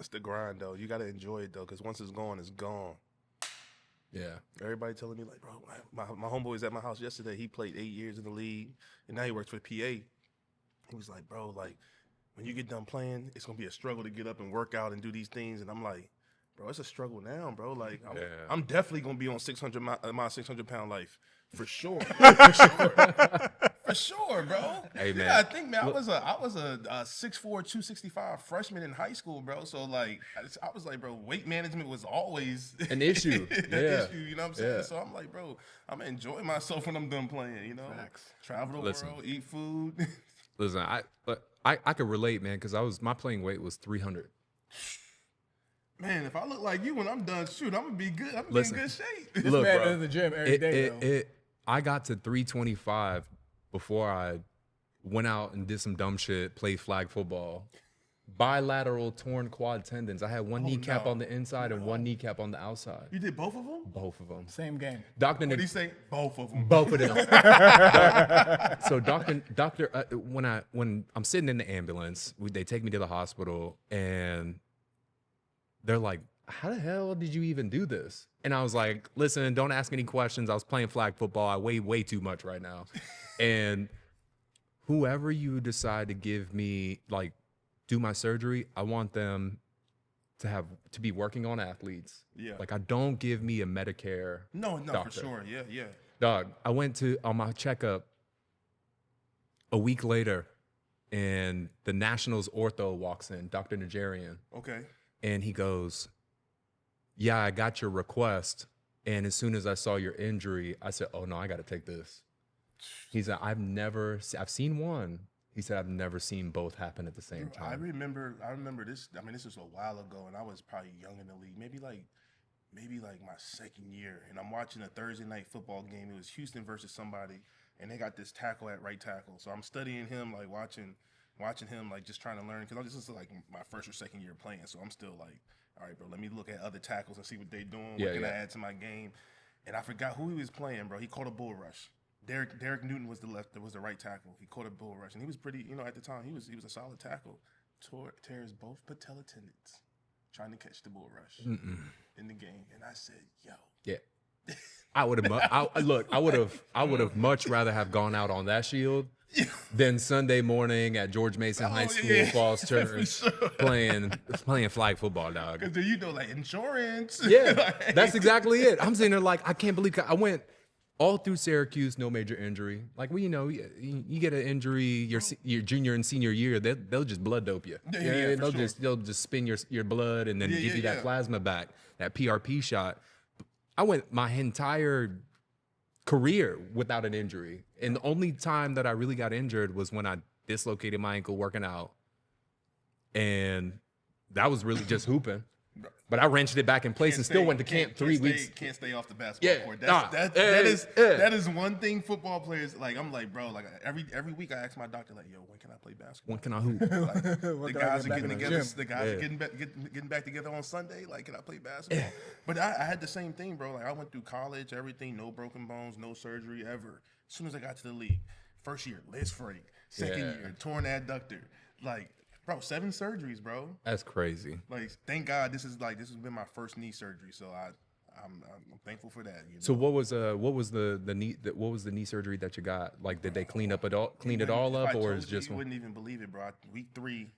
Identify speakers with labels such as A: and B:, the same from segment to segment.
A: That's the grind, though. You got to enjoy it, though, because once it's gone, it's gone.
B: Yeah.
A: Everybody telling me, like, bro, my homeboy was at my house yesterday. He played 8 years in the league, and now he works for the PA. He was like, bro, like, when you get done playing, it's going to be a struggle to get up and work out and do these things. And I'm like, bro, it's a struggle now, bro. Like, I'm definitely going to be on 600 my 600-pound life for sure. For sure, bro.
B: Hey, man.
A: Yeah, I think, man, I was a 6'4", 265 freshman in high school, bro. So, like, I was like, bro, weight management was always
B: an issue.
A: Issue, you know what I'm saying? So I'm like, bro, I'm gonna enjoy myself when I'm done playing, you know? Travel the world, eat food.
B: Listen, I could relate, man, because my playing weight was 300.
A: Man, if I look like you when I'm done, shoot, I'm gonna be good. I'm gonna be in good shape.
C: This man is in the gym every day.
B: I got to 325 before I went out and did some dumb shit, played flag football. Bilateral torn quad tendons. I had one kneecap on the inside and one kneecap on the outside.
A: You did both of them?
B: Both of them.
C: Same game.
A: What did he say? Both of them.
B: Both of them. So when I'm sitting in the ambulance, they take me to the hospital and they're like, how the hell did you even do this? And I was like, listen, don't ask any questions. I was playing flag football. I weigh way too much right now. And whoever you decide to give me, like, do my surgery, I want them to be working on athletes.
A: Yeah.
B: Like, I don't give me a Medicare doctor.
A: For sure. Yeah.
B: Dog, I went on my checkup a week later, and the Nationals ortho walks in, Dr. Nigerian.
A: Okay.
B: And he goes, yeah, I got your request. And as soon as I saw your injury, I said, oh, no, I got to take this. He said, I've seen one. He said, I've never seen both happen at the same time.
A: I remember this. I mean, this was a while ago, and I was probably young in the league, maybe like my second year. And I'm watching a Thursday night football game. It was Houston versus somebody, and they got this tackle at right tackle. So I'm studying him, like watching him, like just trying to learn, because this is like my first or second year playing. So I'm still like, all right, bro, let me look at other tackles and see what they're doing. What can I add to my game? And I forgot who he was playing, bro. He caught a bull rush. Derek Newton was the right tackle. He caught a bull rush, and he was pretty, at the time he was a solid tackle. Tears both patella tendons trying to catch the bull rush in the game, and I said, "Yo,
B: yeah." I would have much rather have gone out on that shield than Sunday morning at George Mason High School Falls Church playing flag football, dog.
A: Because like insurance.
B: Yeah, that's exactly it. I'm sitting there like, I can't believe I went all through Syracuse, no major injury. Like, you get an injury your junior and senior year, they'll just blood dope you. They'll just spin your blood and then give you that plasma back, that PRP shot. I went my entire career without an injury. And the only time that I really got injured was when I dislocated my ankle working out. And that was really just hooping. But I wrenched it back in place and still went to camp 3 weeks.
A: Can't stay off the basketball court. That is one thing football players, like, I'm like, bro, like every week I ask my doctor, like, yo, when can I play basketball?
B: When can I hoop?
A: Like, the guys are getting together. The guys are getting back together on Sunday. Like, can I play basketball? But I had the same thing, bro. Like, I went through college, everything, no broken bones, no surgery ever. As soon as I got to the league, first year, Liz Frank. Second year, torn adductor. Like, bro, 7 surgeries, bro.
B: That's crazy.
A: Like, thank God this has been my first knee surgery, so I'm thankful for that.
B: So what was the knee surgery that you got? Like, did they clean it all up, or is just
A: you wouldn't even believe it, bro. Week 3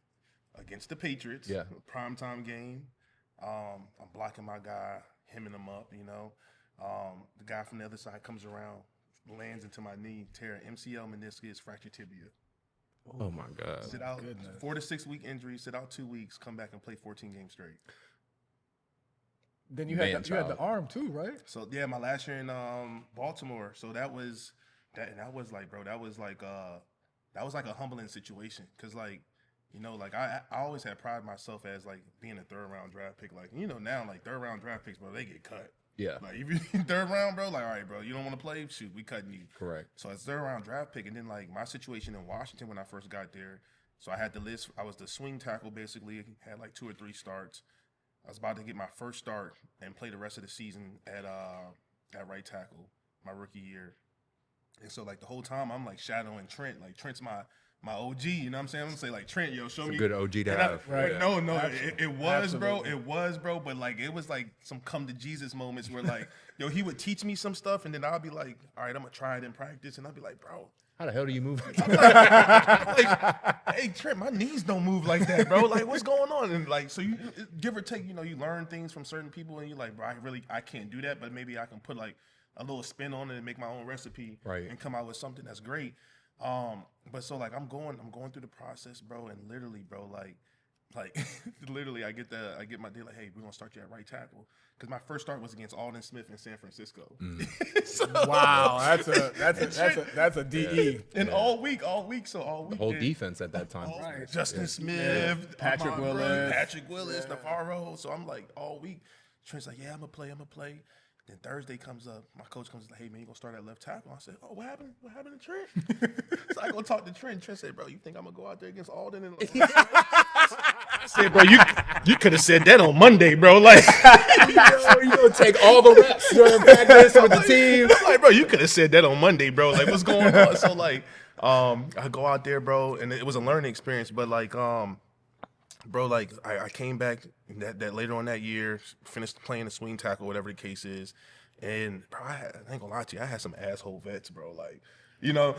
A: against the Patriots, primetime game. I'm blocking my guy, hemming him up. The guy from the other side comes around, lands into my knee, tear MCL meniscus, fractured tibia.
B: Oh my God!
A: Sit out 4 to 6 week injury. Sit out 2 weeks. Come back and play 14 games straight.
C: Then you had the arm too, right?
A: So yeah, my last year in Baltimore. So that was like, bro, that was like a humbling situation, because like, I always had pride myself as like being a 3rd round draft pick. Like, now like 3rd round draft picks, bro, they get cut.
B: Yeah.
A: Like, if you're 3rd round, bro, like, all right, bro, you don't want to play? Shoot, we cutting you.
B: Correct.
A: So it's 3rd round draft pick. And then, like, my situation in Washington when I first got there, so I had the list. I was the swing tackle, basically. Had like 2 or 3 starts. I was about to get my first start and play the rest of the season at right tackle my rookie year. And so, like, the whole time I'm, like, shadowing Trent. Like, Trent's my my OG, you know what I'm saying? I'm gonna say like Trent, yo, show me.
B: Good OG to
A: And
B: have.
C: Right.
A: No, it was, bro.
C: Absolutely.
A: It was, bro. But like, it was like some come to Jesus moments where like, yo, he would teach me some stuff, and then I'll be like, all right, I'm gonna try it in practice, and I'll be like, bro.
B: How the hell do you move?
A: I'm like, hey Trent, my knees don't move like that, bro. Like, what's going on? And like, so you give or take, you know, you learn things from certain people, and you're like, bro, I can't do that, but maybe I can put like a little spin on it and make my own recipe,
B: Right.
A: and come out with something that's great. But so like I'm going through the process, bro, and literally, bro, like literally, I get my deal like, hey, we're gonna start you at right tackle, because my first start was against Alden Smith in San Francisco.
C: Wow, that's a DE.
A: And all week,
B: The whole defense at that time.
C: Right.
A: Justin Smith,
C: Patrick
A: Ahmad
C: Willis.
A: Gray, Patrick Willis, Navarro. So I'm like all week. Trent's like, yeah, I'm gonna play. Then Thursday comes up, my coach comes like, hey man, you gonna start at left tackle? I said, oh, what happened? What happened to Trent? So I go talk to Trent. Trent said, bro, you think I'm gonna go out there against Alden? And I said, bro, you could have said that on Monday, bro. Like,
B: You gonna take all the reps during practice with the team.
A: I'm like, bro, you could have said that on Monday, bro. Like, what's going on? So like, I go out there, bro, and it was a learning experience. But like, bro, like I came back that later on that year, finished playing the swing tackle, whatever the case is, and bro, I ain't gonna lie to you, I had some asshole vets, bro. Like, you know,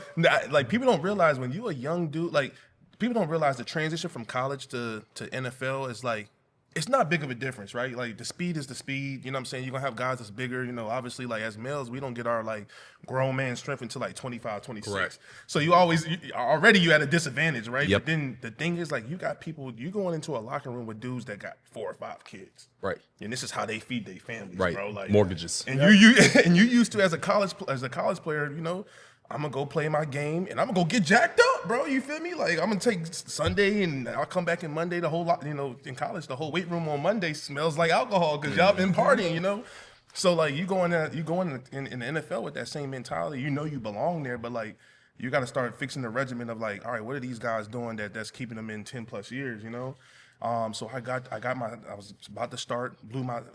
A: like people don't realize when you a young dude, like people don't realize the transition from college to NFL is like, it's not big of a difference, right? Like the speed is the speed, you know what I'm saying? You're gonna have guys that's bigger, you know, obviously like as males, we don't get our like grown man strength until like 25, 26.
B: Correct.
A: So you already you at a disadvantage, right?
B: Yep.
A: But then the thing is like you got people, you going into a locker room with dudes that got 4 or 5 kids.
B: Right.
A: And this is how they feed their families,
B: Right.
A: bro. Like
B: Mortgages.
A: And you used to as a college player, you know, I'm gonna go play my game and I'm gonna go get jacked up, bro. You feel me? Like I'm gonna take Sunday and I'll come back in Monday. The whole lot, you know, in college, the whole weight room on Monday smells like alcohol because y'all been partying, you know. So like you go in the NFL with that same mentality. You know you belong there, but like you got to start fixing the regimen of like, all right, what are these guys doing that's keeping them in 10+ years, you know? So I was about to start,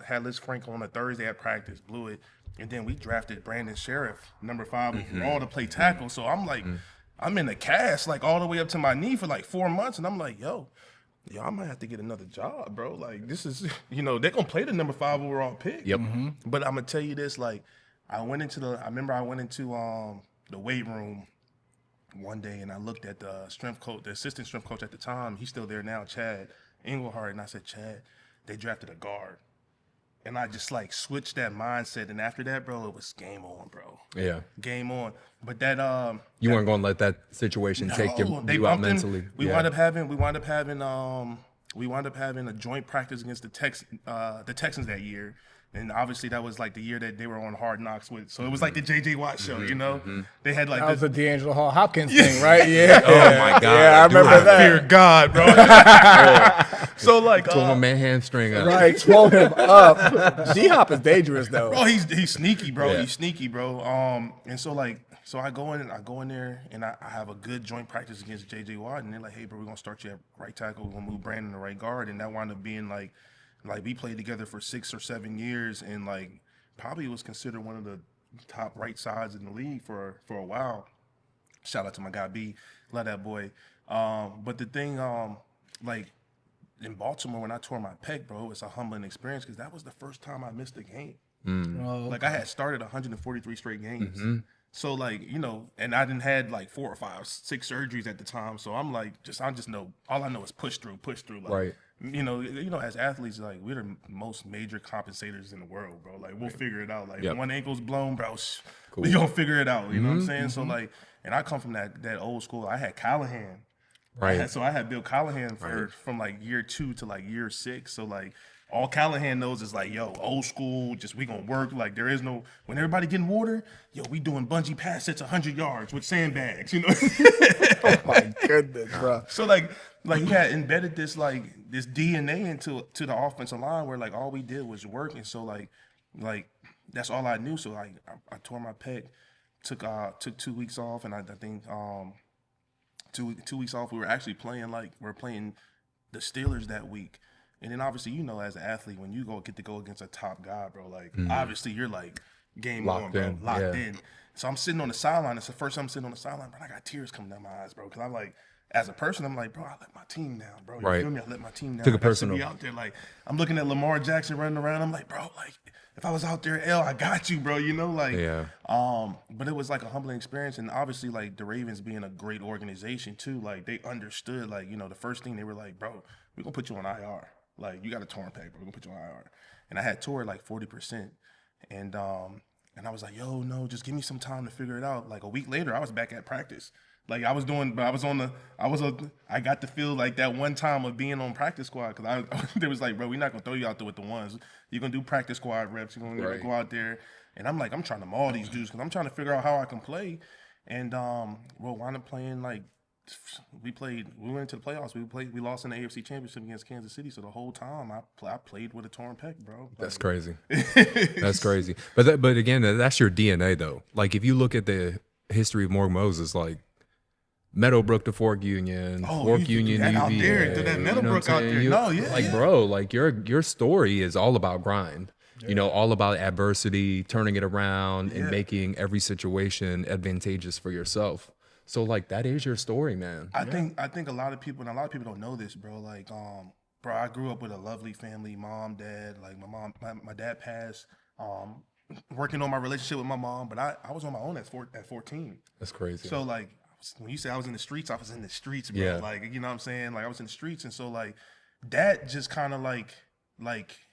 A: had Liz Frank on a Thursday at practice, blew it. And then we drafted Brandon Sheriff, number 5 overall, to play tackle. So I'm like, I'm in the cast like all the way up to my knee for like 4 months. And I'm like, yo, I might have to get another job, bro. Like this is, you know, they're going to play the number 5 overall pick.
B: Yep.
A: But I'm going to tell you this, like I went into the weight room one day and I looked at the assistant strength coach at the time. He's still there now, Chad Englehart. And I said, Chad, they drafted a guard. And I just like switched that mindset, and after that, bro, it was game on, bro.
B: Yeah.
A: Game on. But that
B: you weren't gonna let that situation take you out mentally.
A: We wound up having a joint practice against the Texans that year. And obviously that was like the year that they were on Hard Knocks with. So it was like the J.J. Watt show, you know? They had like
C: That was the D'Angelo Hopkins thing, right? Yeah.
B: Oh my God.
C: Yeah, I remember that.
A: Fear God, bro. So like
B: Tore my man hamstring up.
C: Right, twirl him up. D-Hop is dangerous though.
A: bro, he's sneaky, bro.
B: Yeah.
A: He's sneaky, bro. And so I go in there and I have a good joint practice against J.J. Watt, and they're like, hey, bro, we're gonna start you at right tackle. We're gonna move Brandon to right guard, and that wound up being like we played together for 6 or 7 years, and like probably was considered one of the top right sides in the league for a while. Shout out to my guy B, love that boy. But the thing, like in Baltimore when I tore my pec, bro, it was a humbling experience because that was the first time I missed a game. Like I had started 143 straight games. So like, you know, and I didn't had like 4 or 5, 6 surgeries at the time. So I'm like, I just know, all I know is push through. Like,
B: Right.
A: You know, as athletes, like we're the most major compensators in the world, bro. Like we'll figure it out. Like
B: Yep.
A: one ankle's blown, bro,
B: Cool.
A: we gonna figure it out. You know what I'm saying? So like, and I come from that old school. I had Callahan.
B: Right.
A: I had Bill Callahan from like year 2 to like year 6. So like all Callahan knows is like, yo, old school, just we gonna work. Like there is no, when everybody getting water, yo, we doing bungee pass sets 100 yards with sandbags, you know?
C: Oh my goodness, bro.
A: So like he had embedded this DNA into the offensive line where like all we did was work. And so like that's all I knew. So like I tore my pec, took 2 weeks off, and I think 2 weeks off we were actually playing the Steelers that week. And then obviously, you know, as an athlete, when you get to go against a top guy, bro, like obviously you're like game on, bro, locked in. So I'm sitting on the sideline. It's the first time I'm sitting on the sideline, but I got tears coming down my eyes, bro. Because I'm like, as a person, I'm like, bro, I let my team down, bro. You
B: Right.
A: feel me? I let my team down.
B: Took it
A: I got to
B: personal.
A: be out there. Like, I'm looking at Lamar Jackson running around. I'm like, bro, like, if I was out there, I got you, bro. You know, like,
B: Yeah.
A: But it was like a humbling experience, and obviously, like the Ravens being a great organization too, like they understood, like the first thing they were like, bro, we're gonna put you on IR. Like you got a torn pec, bro. We're gonna put you on IR. And I had tore like 40%, and I was like, yo, no, just give me some time to figure it out. Like a week later, I was back at practice. Like I got to feel like that one time of being on practice squad because they was like, bro, we're not gonna throw you out there with the ones. You're gonna do practice squad reps. You're gonna go out there, and I'm like, I'm trying to maul these dudes because I'm trying to figure out how I can play. And well, wound up playing like we went into the playoffs. We lost in the AFC Championship against Kansas City. So the whole time I played with a torn pec, bro.
B: That's crazy. That's crazy. But again, that's your DNA though. Like if you look at the history of Morgan Moses, like Meadowbrook to Fork Union, Fork Union to UVA.
A: Out there, to that Meadowbrook out there.
B: Bro, like your story is all about grind. Yeah. All about adversity, turning it around, and making every situation advantageous for yourself. So like that is your story, man.
A: I think a lot of people, and a lot of people don't know this, bro. Like, bro, I grew up with a lovely family, mom, dad. Like my dad passed. Working on my relationship with my mom, but I was on my own at 14.
B: That's crazy.
A: So like when you say I was in the streets, I was in the streets, bro.
B: Yeah.
A: Like you know what I'm saying? Like I was in the streets, and so like that just kind of like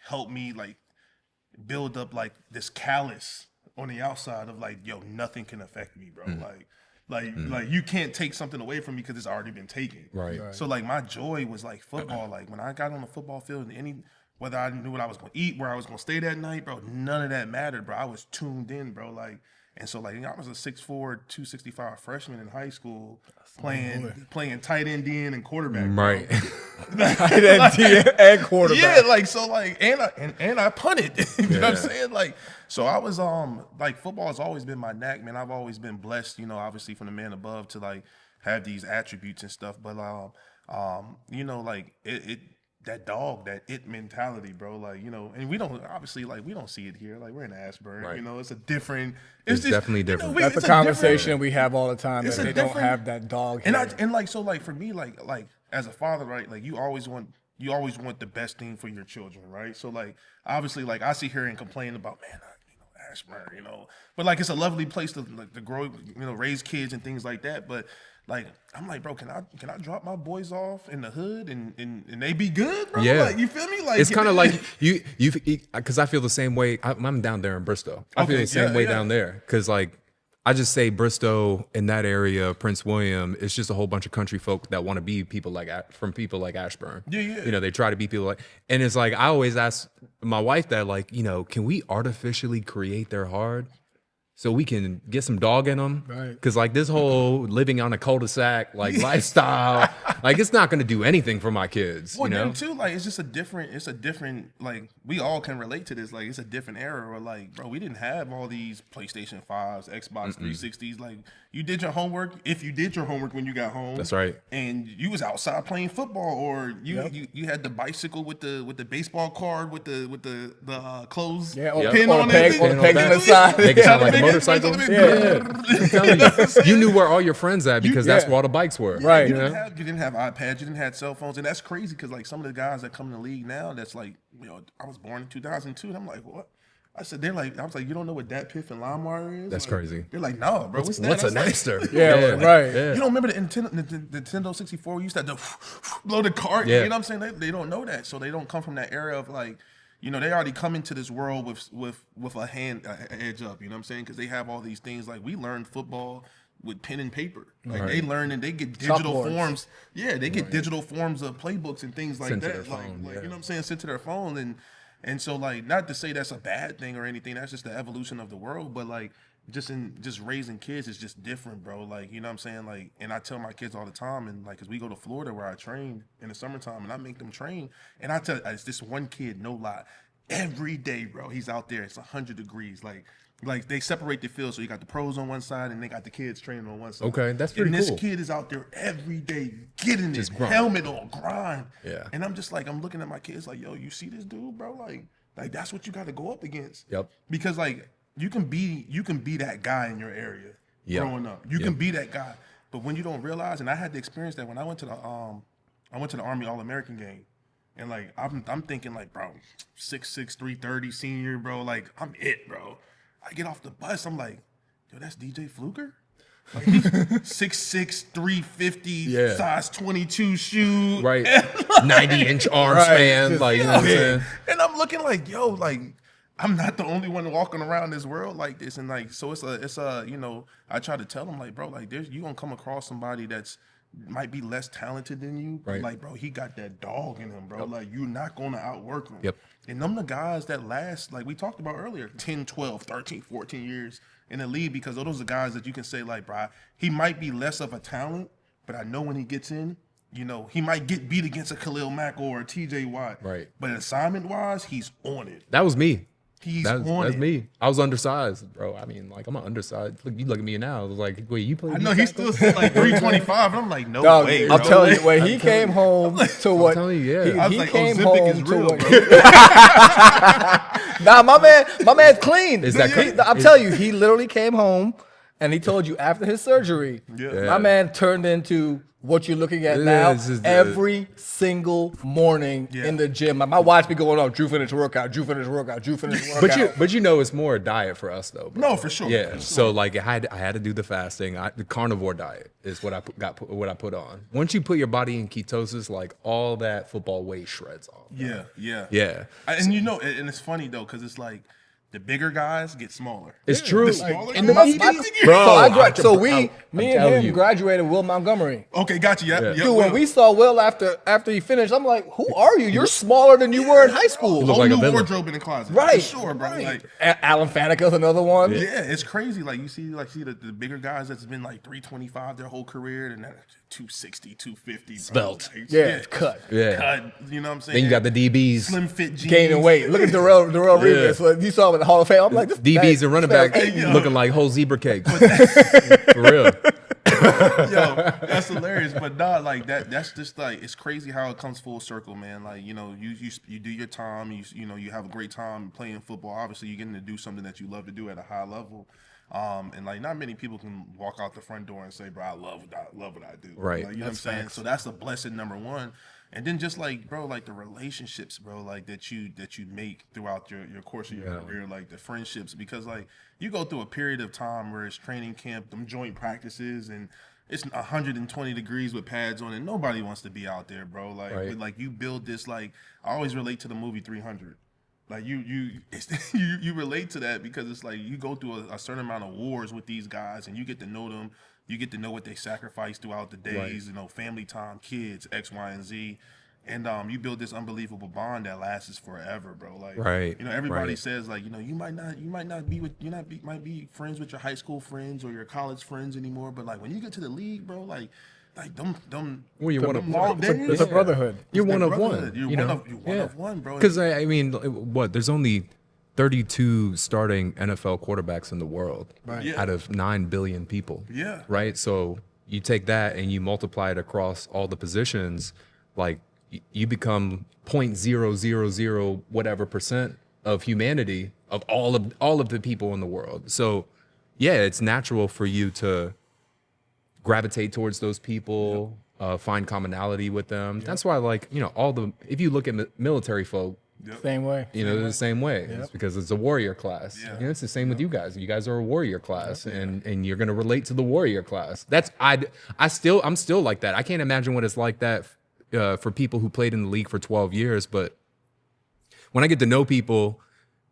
A: helped me like build up like this callus on the outside of like, yo, nothing can affect me, bro. Like you can't take something away from me because it's already been taken.
B: Right.
A: So like my joy was like football. Like when I got on the football field, whether I knew what I was going to eat, where I was going to stay that night, bro, none of that mattered, bro. I was tuned in, bro. Like. And so, like, I was a 6'4", 265 freshman in high school playing tight end, DN, and quarterback.
B: Right.
C: Tight end, DN, and quarterback.
A: Yeah, like, so, like, and I punted. You know what I'm saying? Like, so I was, like, football has always been my knack, man. I've always been blessed, obviously from the man above to, like, have these attributes and stuff. But, like, that dog, that it mentality, bro. Like, and we don't see it here. Like, we're in Ashburn,
B: right.
A: It's a different.
B: It's definitely different.
C: That's a conversation we have all the time. That they don't have that dog.
A: And for me, like as a father, right? Like you always want the best thing for your children, right? So like obviously, like I sit here and complain about, man, Ashburn, but like it's a lovely place to grow, raise kids and things like that, but. Like I'm like, bro, can I drop my boys off in the hood and they be good, bro?
B: Yeah,
A: like, you feel me? Like
B: it's kind of like you because I feel the same way. I'm down there in Bristol. I feel the same way down there because like I just say Bristol in that area, Prince William. It's just a whole bunch of country folk that want to be people like Ashburn.
A: Yeah.
B: They try to be people like, and it's like I always ask my wife that like, can we artificially create their hard? So we can get some dog in them,
C: right?
B: Because like this whole living on a cul-de-sac like lifestyle, like it's not going to do anything for my kids.
A: Well, then too, like it's a different. Like we all can relate to this. Like it's a different era. Where like, bro, we didn't have all these PlayStation 5s, Xbox 360s. Like you did your homework. If you did your homework when you got home,
B: that's right.
A: And you was outside playing football, or you had the bicycle with the baseball card with the clothes pin on it,
C: on the peg on the side,
B: make it sound like a motorcycle. You knew where all your friends at because that's where all the bikes were.
C: Right.
A: You didn't have iPads, you didn't have cell phones, and that's crazy because like some of the guys that come in the league now, that's like, I was born in 2002, and I'm like, what? I said, I was like, you don't know what Dat Piff and LimeWire is?
B: That's
A: like,
B: crazy.
A: They're like, no, bro. What's
B: a
A: like,
B: Napster?
C: Right.
A: You don't remember the Nintendo 64? You used to have to blow the cart.
B: Yeah.
A: You know what I'm saying? They don't know that, so they don't come from that era of like, they already come into this world with a edge up. You know what I'm saying? Because they have all these things. Like we learned football with pen and paper. Like they learn and they get digital forms. Yeah, they get digital forms of playbooks and things like
B: Sent to
A: that.
B: their phone,
A: you know what I'm saying? Sent to their phone and so like not to say that's a bad thing or anything. That's just the evolution of the world. But like just raising kids is just different, bro. Like, you know what I'm saying? Like, and I tell my kids all the time, and like, cause we go to Florida where I train in the summertime, and I make them train, and I tell it's this one kid, no lie, every day, bro. He's out there. It's 100 degrees. Like they separate the field, so you got the pros on one side, and they got the kids training on one side.
B: Okay, that's pretty
A: cool.
B: cool.
A: And this kid is out there every day getting
B: just
A: it,
B: grind.
A: helmet on, grind.
B: Yeah.
A: And I'm just like, I'm looking at my kids like, yo, you see this dude, bro? Like that's what you got to go up against.
B: Yep.
A: Because like you can be that guy in your area growing up. You can be that guy. But when you don't realize, and I had to experience that when I went to the Army All-American game. And like I'm thinking like, bro, 6'6", 330 senior, bro, like I'm it, bro. I get off the bus, I'm like, yo, that's DJ Fluker? Like he's 6'6", 350, size 22 shoe.
B: Right. 90-inch arm span. Like, you know what I'm saying?
A: And I'm looking like, yo, like I'm not the only one walking around this world like this. And like, so it's a, you know, I try to tell him like, bro, like you gonna come across somebody that's might be less talented than you. But like, bro, he got that dog in him, bro. Like you're not gonna outwork him. And them the guys that last, like we talked about earlier, 10, 12, 13, 14 years in the league, because those are the guys that you can say like, bro, he might be less of a talent, but I know when he gets in, you know, he might get beat against a Khalil Mack or a TJ Watt.
B: Right.
A: But assignment wise, he's on it.
B: That was me.
A: That's
B: me. I was undersized, bro. I mean, like I'm an undersized. Look, you look at me now. I was like, wait, you play?
A: I know he still said like 325, and I'm like, no way.
C: I'll
A: bro.
C: tell you, when he came home to what?
B: I'm telling you, yeah.
A: I was
C: He
A: like,
C: came
A: Ozempic
C: home
A: is
C: to
A: real,
C: what?
A: bro.
C: Nah, my man's clean.
B: Is that crazy?
C: I'm telling you, he literally came home and he told you after his surgery, my man turned into what you're looking at now every single morning in the gym. My watch be going off, Drew finished workout, Drew finished workout, Drew finished workout.
B: But you know it's more a diet for us though. Bro.
A: No, for sure.
B: Yeah.
A: For sure.
B: So like I had to do the fasting. The carnivore diet is what I put on. Once you put your body in ketosis, like all that football weight shreds off. Bro.
A: Yeah. And you know, and it's funny though, because it's like the bigger guys get smaller.
B: It's true.
A: The smaller
B: And
A: guys
B: bro,
C: So me and him graduated Will Montgomery.
A: Okay, got you. Yeah.
C: Dude, when we saw Will after he finished, I'm like, who are you? You're smaller than you were in high school.
B: look
A: Whole
B: like a
A: new
B: villain.
A: wardrobe in the closet.
C: Right.
A: For sure, bro.
C: Right.
A: Like,
C: Alan Fanica's another one.
A: yeah, it's crazy. Like you see the bigger guys that's been like 325 their whole career, and then 260, 250. Bro.
B: Svelte.
A: Like,
C: Cut.
B: Yeah.
A: Cut. You know what I'm saying?
B: Then you got the DBs.
A: Slim fit jeans.
C: Gaining weight. Look at Darrell Reeves. So you saw him in the Hall of Fame. I'm like, this
B: DBs and running back looking like whole zebra cakes. For real.
A: Yo, that's hilarious. But nah, like that's just like, it's crazy how it comes full circle, man. Like, you know, you do your time, you know, you have a great time playing football. Obviously you're getting to do something that you love to do at a high level. And like not many people can walk out the front door and say, bro, I love what I do.
B: Right.
A: Like, you know what I'm saying? So that's a blessing, number one. And then just like, bro, like the relationships, bro, like that you make throughout your course of your career, like the friendships, because like you go through a period of time where it's training camp, them joint practices, and it's 120 degrees with pads on, and nobody wants to be out there, bro. Like, but like you build this, like I always relate to the movie 300. Like you relate to that because it's like you go through a certain amount of wars with these guys, and you get to know them. You get to know what they sacrifice throughout the days, you know, family time, kids, X, Y, and Z. And you build this unbelievable bond that lasts forever, bro. Like, you know, everybody says like, you know, you might not be friends with your high school friends or your college friends anymore, but like when you get to the league, bro, like them.
B: Well, you're one of one.
C: It's a brotherhood.
B: You're one of one.
A: You're one of one, bro.
B: Because I mean, what? There's only 32 starting NFL quarterbacks in the world out of 9 billion people.
A: Yeah.
B: Right. So you take that and you multiply it across all the positions, like you become 0.000 whatever percent of humanity of all of the people in the world. So yeah, it's natural for you to gravitate towards those people, find commonality with them. That's why, like, you know, if you look at military folk,
C: Same way.
B: you know, they're the same way. It's because it's a warrior class.
A: Yeah.
B: You know, it's the same with you guys. You guys are a warrior class, and you're gonna relate to the warrior class. I'm still like that. I can't imagine what it's like that for people who played in the league for 12 years. But when I get to know people,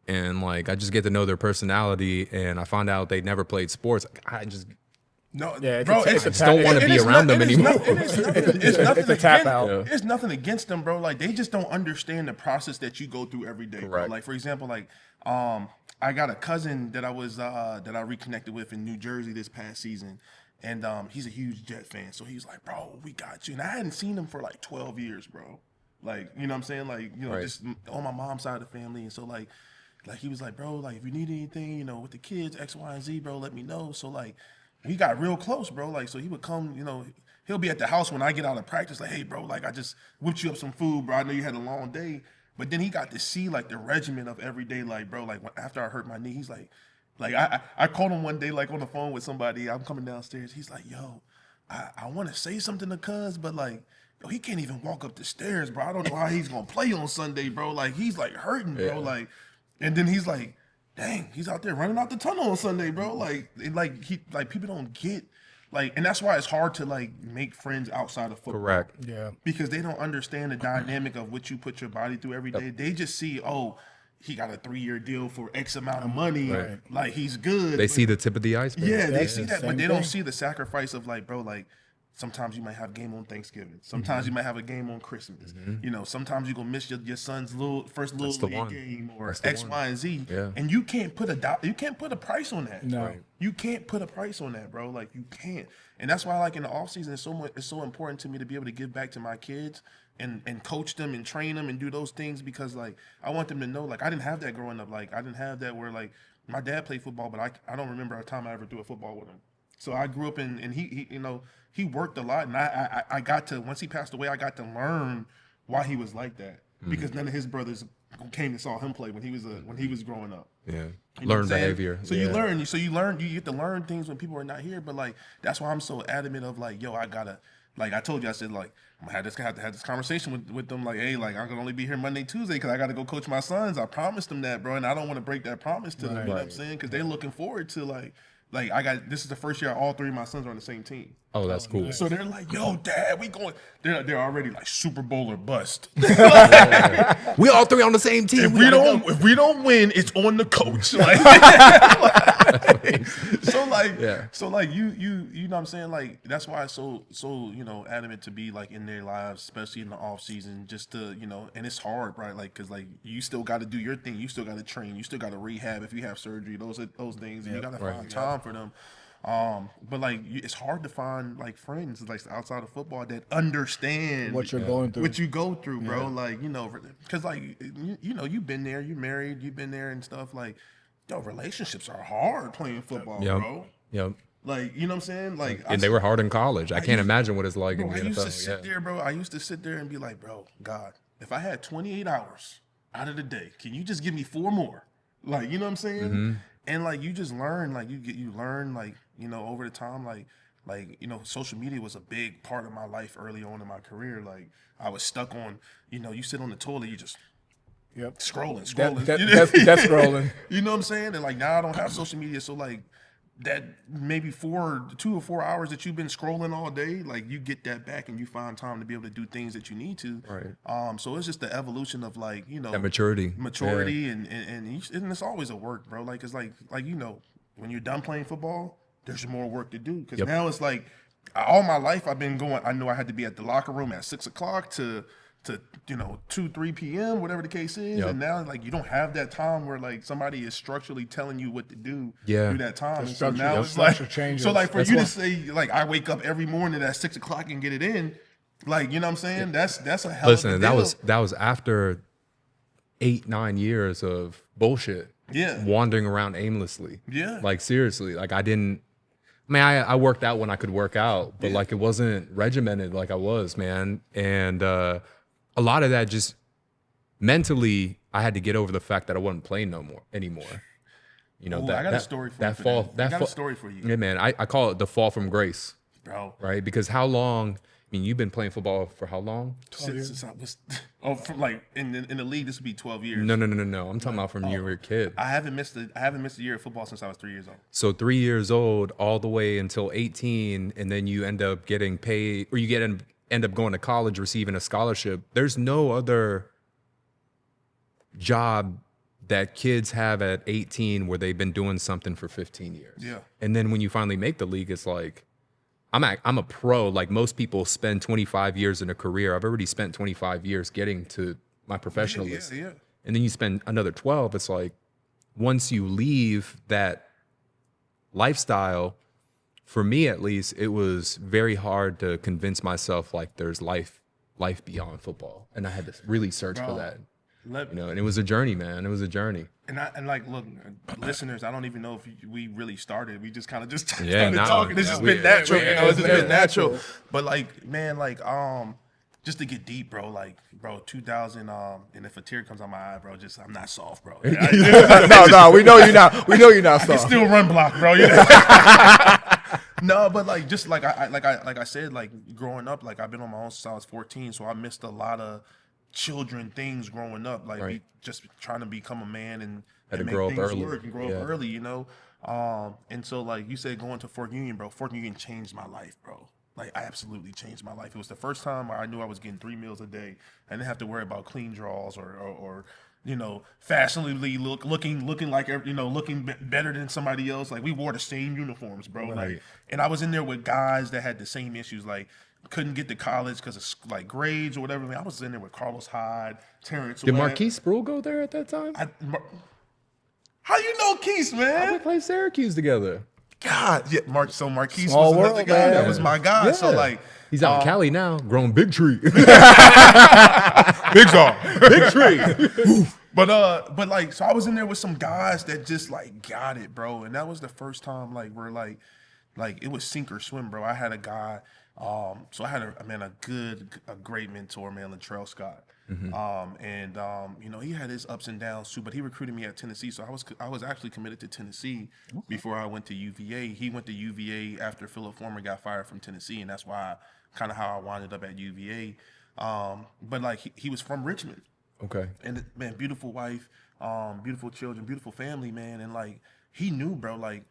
B: and like I just get to know their personality, and I find out they never played sports, I just
A: No,
C: Yeah,
A: bro,
C: it's
B: I just don't want to be around them anymore.
A: It's
C: a tap out.
A: It's nothing against them, bro. Like they just don't understand the process that you go through every day. Bro.
B: Correct.
A: Like for example, like I got a cousin that I reconnected with in New Jersey this past season, and he's a huge Jet fan. So he's like, bro, we got you. And I hadn't seen him for like 12 years, bro. Like, you know what I'm saying? Like, you know, just on my mom's side of the family. And so like he was like, bro, like if you need anything, you know, with the kids, X, Y, and Z, bro, let me know. So like we got real close, bro. Like, so he would come, you know, he'll be at the house when I get out of practice, like, hey, bro, like, I just whipped you up some food, bro. I know you had a long day. But then he got to see, like, the regimen of every day, like, bro, like, after I hurt my knee, he's like, Like I called him one day, like on the phone with somebody. I'm coming downstairs. He's like, yo, I want to say something to Cuz, but like, yo, he can't even walk up the stairs, bro. I don't know how he's gonna play on Sunday, bro. Like he's like hurting, bro. Like, and then he's like, dang, he's out there running out the tunnel on Sunday, bro. Like people don't get. Like, and that's why it's hard to like make friends outside of football.
B: Correct.
C: Yeah.
A: Because they don't understand the dynamic of what you put your body through every day. They just see, oh, he got a 3-year deal for X amount of money.
B: Right.
A: Like he's good.
B: They see the tip of the iceberg.
A: Yeah, they see that, but they
C: thing.
A: don't see the sacrifice of like, bro, like sometimes you might have a game on Thanksgiving. Sometimes you might have a game on Christmas. You know, sometimes you're gonna miss your son's first little league game or X, Y, and Z.
B: Yeah.
A: And you can't put a price on that.
C: No.
A: Right? You can't put a price on that, bro. Like you can't. And that's why, like in the off season, it's so important to me to be able to give back to my kids and coach them and train them and do those things, because like I want them to know, like I didn't have that growing up. Like I didn't have that where like my dad played football, but I don't remember a time I ever threw a football with him. So I grew up and he you know, he worked a lot, and I got to, once he passed away, I got to learn why he was like that, because none of his brothers came and saw him play when he was growing up.
B: Yeah.
A: You know
B: Learn behavior.
A: So you learn. So you get to learn things when people are not here. But like that's why I'm so adamant of like, yo, I gotta, like I told you, I said like I'm gonna have to have this conversation with them. Like, hey, like I'm gonna only be here Monday, Tuesday because I gotta go coach my sons. I promised them that, bro, and I don't want to break that promise to them. You know what I'm saying? Because they're looking forward to like this is the first year all 3 of my sons are on the same team.
B: Oh, that's cool.
A: So they're like, yo, Dad, we going. They're already like Super Bowl or bust.
B: We all 3 on the same team.
A: If we don't win, it's on the coach. Like, so like you know what I'm saying? Like that's why it's so you know adamant to be like in their lives, especially in the off season, just to, you know, and it's hard, right? Like because like you still got to do your thing, you still got to train, you still got to rehab if you have surgery, those things, and you got to find time for them. But like it's hard to find like friends like outside of football that understand
C: what you're going through,
A: what you go through, bro. Like, you know, because like you know, you've been there, you're married, you've been there and stuff. Like, yo, relationships are hard playing football, bro.
B: Yep.
A: Like, you know what I'm saying? Like,
B: and they were hard in college. I can't imagine what it's like in the NFL.
A: I used to sit there, bro. I used to sit there and be like, bro, God, if I had 28 hours out of the day, can you just give me 4 more? Like, you know what I'm saying? And like you just learn, like you learn, like, you know, over the time, like you know, social media was a big part of my life early on in my career. Like I was stuck on, you know, you sit on the toilet, you just scrolling.
C: That's scrolling.
A: You know what I'm saying? And like now I don't have social media, so like that maybe 2 or 4 hours that you've been scrolling all day, like you get that back and you find time to be able to do things that you need to.
B: Right.
A: So it's just the evolution of like, you know,
B: that maturity,
A: and it's always a work, bro. Like it's like you know, when you're done playing football, there's more work to do, because now it's like all my life I've been going. I know I had to be at the locker room at 6 o'clock to you know 2-3 p.m. whatever the case is, and now like you don't have that time where like somebody is structurally telling you what to do through that time. And so now it's like changes. So like for you to say like I wake up every morning at 6 o'clock and get it in, like, you know what I'm saying? That's a hell of a deal.
B: that was after 8-9 years of bullshit. Wandering around aimlessly. Like seriously, like I didn't. I mean, I worked out when I could work out, but like it wasn't regimented like I was, man. And a lot of that just mentally, I had to get over the fact that I wasn't playing anymore. You know,
A: I got a story for you. I got a story for you.
B: Yeah, man. I call it the fall from grace,
A: bro.
B: Right? Because how long? I mean, you've been playing football for how long?
A: Since I was, from like in the league, this would be 12 years.
B: No. I'm talking about from you were a kid.
A: I haven't missed a year of football since I was 3 years old.
B: So 3 years old, all the way until 18, and then you end up getting paid, or you end up going to college, receiving a scholarship. There's no other job that kids have at 18 where they've been doing something for 15 years. And then when you finally make the league, it's like, I'm a pro. Like most people spend 25 years in a career. I've already spent 25 years getting to my professionalism. And then you spend another 12. It's like once you leave that lifestyle, for me at least, it was very hard to convince myself like there's life beyond football. And I had to really search for that. You know, and it was a journey, man. It was a journey.
A: And like, look, listeners, I don't even know if we really started. We just kind of started
B: now,
A: talking. It's just been natural, you know. It's just been natural. But like, man, like, just to get deep, bro. Like, bro, 2000. And if a tear comes on my eye, bro, just I'm not soft, bro.
C: No, we know you're not. We know you're not
A: I can
C: soft.
A: still run block, bro. You know? No, but like just like I said, like growing up, like I've been on my own since I was 14, so I missed a lot of children things growing up, like
B: Right.
A: just trying to become a man and
B: Had to
A: make
B: grow up
A: things
B: early.
A: work and grow
B: Yeah.
A: up early, you know. And so like you said, going to Fort Union, bro. Fort Union changed my life, bro. Like I absolutely changed my life. It was the first time where I knew I was getting 3 meals a day. I didn't have to worry about clean draws or you know, fashionably looking like looking better than somebody else. Like we wore the same uniforms, bro.
B: Right.
A: Like, and I was in there with guys that had the same issues, like couldn't get to college because of like grades or whatever. I mean, I was in there with Carlos Hyde, Terrence.
B: Did
A: Webb.
B: Marquise Sproul go there at that time?
A: How you know Keith,
B: We
A: man?
B: played Syracuse together.
A: God, yeah, Marquise
C: Small
A: was another
C: world,
A: guy.
C: man.
A: That was my guy. So
B: Yeah.
A: like,
B: He's out in Cali now, growing big tree.
A: big dog.
B: Big tree.
A: But like, so I was in there with some guys that just like got it, bro. And that was the first time like we're like it was sink or swim, bro. I had a guy, so I had a great mentor, man, Latrell Scott. You know, he had his ups and downs too, but he recruited me at Tennessee. So I was actually committed to Tennessee before I went to UVA. He went to UVA after Philip Former got fired from Tennessee, and that's why kind of how I wound up at UVA. But like he was from Richmond.
B: Okay.
A: And man, beautiful wife, beautiful children, beautiful family, man. And like he knew, bro, like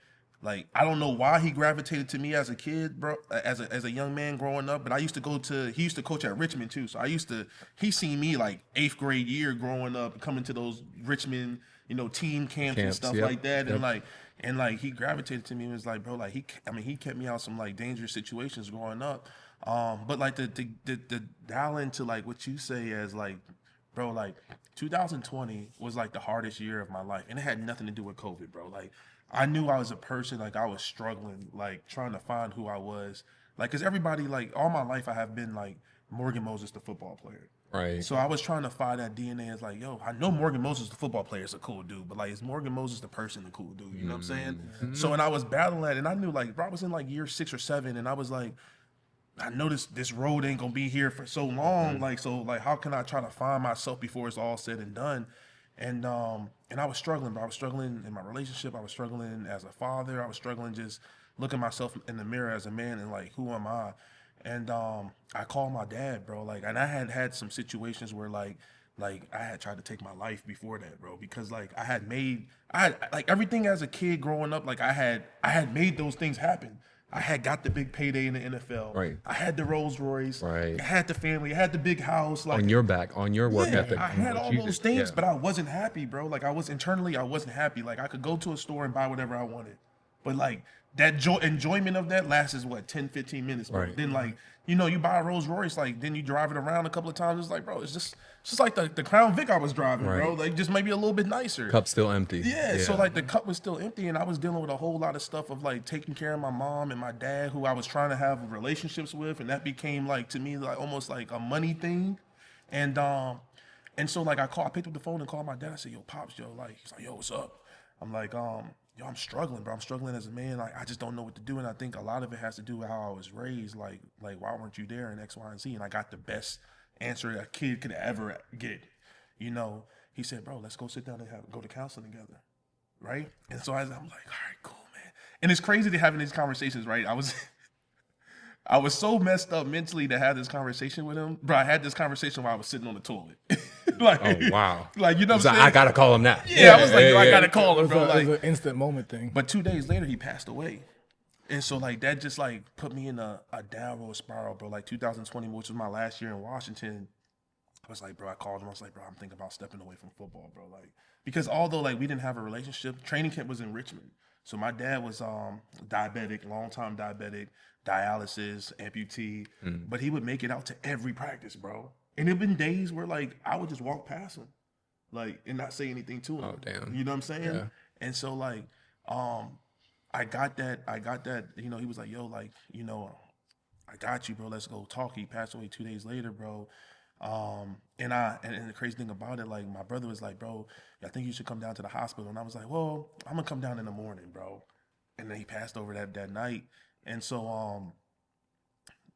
A: I don't know why he gravitated to me as a kid, bro, as a young man growing up. But he used to coach at Richmond too. So he seen me like 8th grade year growing up, coming to those Richmond, you know, team camps and stuff
B: yep,
A: like that.
B: yep.
A: And like he gravitated to me and was like, bro, like he kept me out of some like dangerous situations growing up. But like the dial into like what you say as like, bro, like 2020 was like the hardest year of my life, and it had nothing to do with COVID, bro. Like I knew I was a person, like I was struggling, like trying to find who I was, like because everybody, like all my life, I have been like Morgan Moses, the football player.
B: Right.
A: So I was trying to find that DNA. As like, yo, I know Morgan Moses, the football player, is a cool dude, but like, is Morgan Moses the person the cool dude? You know what I'm saying? So, and I was battling that, and I knew like, bro, I was in like year 6 or 7, and I was like, I know this road ain't gonna be here for so long. Like, so like, how can I try to find myself before it's all said and done? And I was struggling, bro. I was struggling in my relationship. I was struggling as a father. I was struggling just looking myself in the mirror as a man and like, who am I? And I called my dad, bro. Like, and I had some situations where like I had tried to take my life before that, bro, because like I had like everything as a kid growing up. Like I had made those things happen. I had got the big payday in the NFL.
B: Right.
A: I had the Rolls Royce.
B: Right.
A: I had the family. I had the big house. Like
B: On your back, on your work ethic.
A: I had all
B: You
A: those
B: did,
A: things,
B: yeah.
A: but I wasn't happy, bro. Like I wasn't happy. Like I could go to a store and buy whatever I wanted. But like that enjoyment of that lasts what, 10, 15 minutes, bro.
B: Right.
A: Then like, you know, you buy a Rolls Royce, like then you drive it around a couple of times. It's like, bro, it's just like the Crown Vic I was driving, bro.
B: Right.
A: Like just maybe a little bit nicer.
B: Cup still empty.
A: Yeah, so like the cup was still empty, and I was dealing with a whole lot of stuff of like taking care of my mom and my dad, who I was trying to have relationships with, and that became like to me like almost like a money thing, and so like I picked up the phone and called my dad. I said, "Yo, pops, yo," like he's like, "Yo, what's up?" I'm like, yo, I'm struggling, bro. I'm struggling as a man. Like I just don't know what to do, and I think a lot of it has to do with how I was raised. Like why weren't you there in X, Y, and Z? And I got the best answer a kid could ever get. You know, he said, bro, let's go sit down and go to counseling together, right? And so I'm like, all right, cool, man. And it's crazy to having these conversations, right? I was so messed up mentally to have this conversation with him, bro. I had this conversation while I was sitting on the toilet. Like,
B: Oh, wow.
A: Like, you know what I'm
B: So
A: saying?
B: I got to call him now.
A: Yeah, I was like, yo, I gotta call him,
C: It
A: bro.
C: was
A: Like,
C: an instant moment thing.
A: but 2 days later, he passed away. And so, like, that just, like, put me in a downward spiral, bro. Like, 2020, which was my last year in Washington, I was like, bro, I called him. I was like, bro, I'm thinking about stepping away from football, bro. Like, because although, like, we didn't have a relationship, training camp was in Richmond. So my dad was diabetic, long-time diabetic, dialysis, amputee. But he would make it out to every practice, bro. And there been days where, like, I would just walk past him, like, and not say anything to him.
B: Oh, damn.
A: You know what I'm saying?
B: Yeah.
A: And so, like, I got that, you know, he was like, yo, like, you know, I got you, bro. Let's go talk. He passed away 2 days later, bro. And the crazy thing about it, like, my brother was like, bro, I think you should come down to the hospital. And I was like, well, I'm gonna come down in the morning, bro. And then he passed over that night. And so,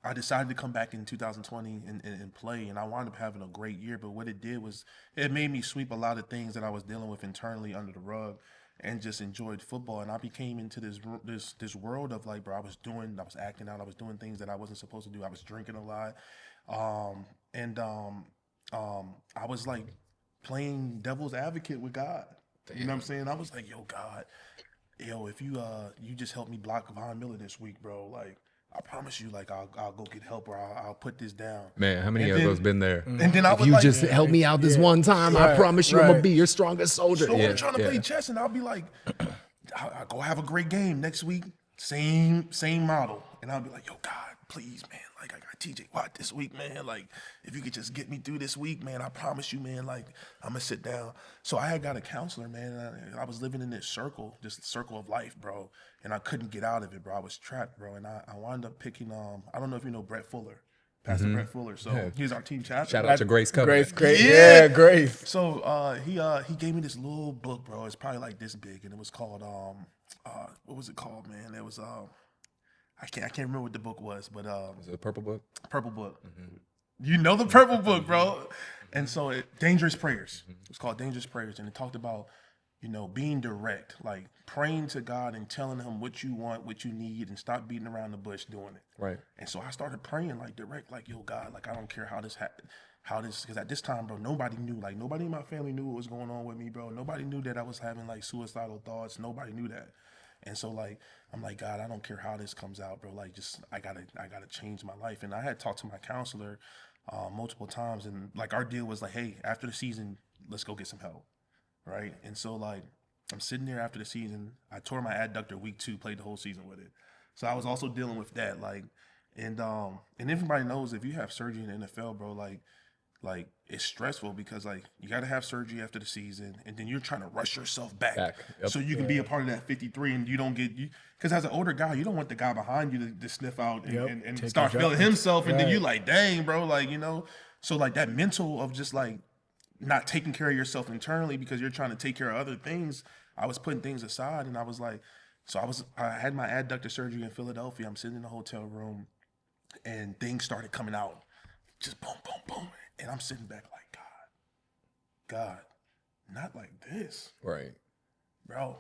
A: I decided to come back in 2020 and play, and I wound up having a great year. But what it did was it made me sweep a lot of things that I was dealing with internally under the rug, and just enjoyed football. And I became into this world of like, bro, I was acting out, I was doing things that I wasn't supposed to do. I was drinking a lot, I was like playing devil's advocate with God. Damn. You know what I'm saying? I was like, yo, God, if you just help me block Von Miller this week, bro, like, I promise you, like, I'll go get help, or I'll put this down.
B: Man, how many of those been there?
A: And then I
B: if
A: was
B: you
A: like,
B: just help me out this one time, I promise you I'm going to be your strongest soldier.
A: So I'm trying to play chess, and I'll be like, I'll go have a great game next week, same model. And I'll be like, yo, God, please, man, like, I got TJ Watt this week, man. Like, if you could just get me through this week, man, I promise you, man, like, I'm going to sit down. So I had got a counselor, man, and I was living in this circle of life, bro, and I couldn't get out of it, bro. I was trapped, bro, and I wound up picking, I don't know if you know Brett Fuller, Pastor Brett Fuller. So he's our team chaplain.
B: Shout out to Grace Covenant.
C: Grace. Yeah, Grace.
A: So he gave me this little book, bro. It's probably like this big, and it was called, what was it called, man? It was, I can't remember what the book was, but
B: was it a purple book?
A: Purple book. Mm-hmm. You know the purple book, bro. And so Dangerous Prayers. It's called Dangerous Prayers, and it talked about, you know, being direct, like praying to God and telling him what you want, what you need, and stop beating around the bush doing it.
B: Right.
A: And so I started praying like direct, like, yo, God, like, I don't care how this happened. Because at this time, bro, nobody knew. Like, nobody in my family knew what was going on with me, bro. Nobody knew that I was having like suicidal thoughts. Nobody knew that. And so, like, I'm like, God, I don't care how this comes out, bro. Like, just I gotta change my life. And I had talked to my counselor multiple times, and like our deal was like, hey, after the season, let's go get some help, right? And so, like, I'm sitting there after the season. I tore my adductor week 2, played the whole season with it. So I was also dealing with that, like, and everybody knows if you have surgery in the NFL, bro, like it's stressful because like you got to have surgery after the season, and then you're trying to rush yourself back. Yep. So you can be a part of that 53, and you don't get you because as an older guy, you don't want the guy behind you to sniff out and start feeling himself, and then you like, dang, bro, like, you know. So like that mental of just like not taking care of yourself internally because you're trying to take care of other things. I was putting things aside, and I was like, I had my adductor surgery in Philadelphia. I'm sitting in the hotel room, and things started coming out, just boom, boom, boom. And I'm sitting back like, God, not like this.
B: Right.
A: Bro.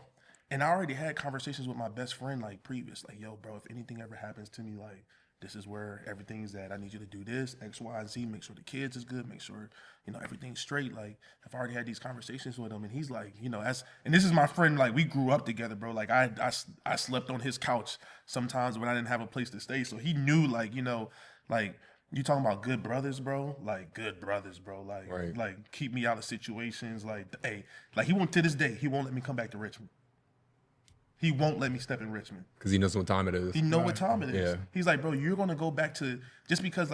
A: And I already had conversations with my best friend like previous, like, yo, bro, if anything ever happens to me, like, this is where everything's at. I need you to do this, X, Y, and Z, make sure the kids is good, make sure, you know, everything's straight. Like, I've already had these conversations with him, and he's like, you know, and this is my friend, like, we grew up together, bro. Like, I slept on his couch sometimes when I didn't have a place to stay. So he knew, like, you know, like, you talking about good brothers, bro? Like, good brothers, bro. Like,
B: right.
A: Like, keep me out of situations. Like, hey, like, he won't, to this day, he won't let me come back to Richmond. He won't let me step in Richmond.
B: Because he knows what time it is.
A: He know what time it is.
B: Yeah.
A: He's like, bro, you're going to go back to, just because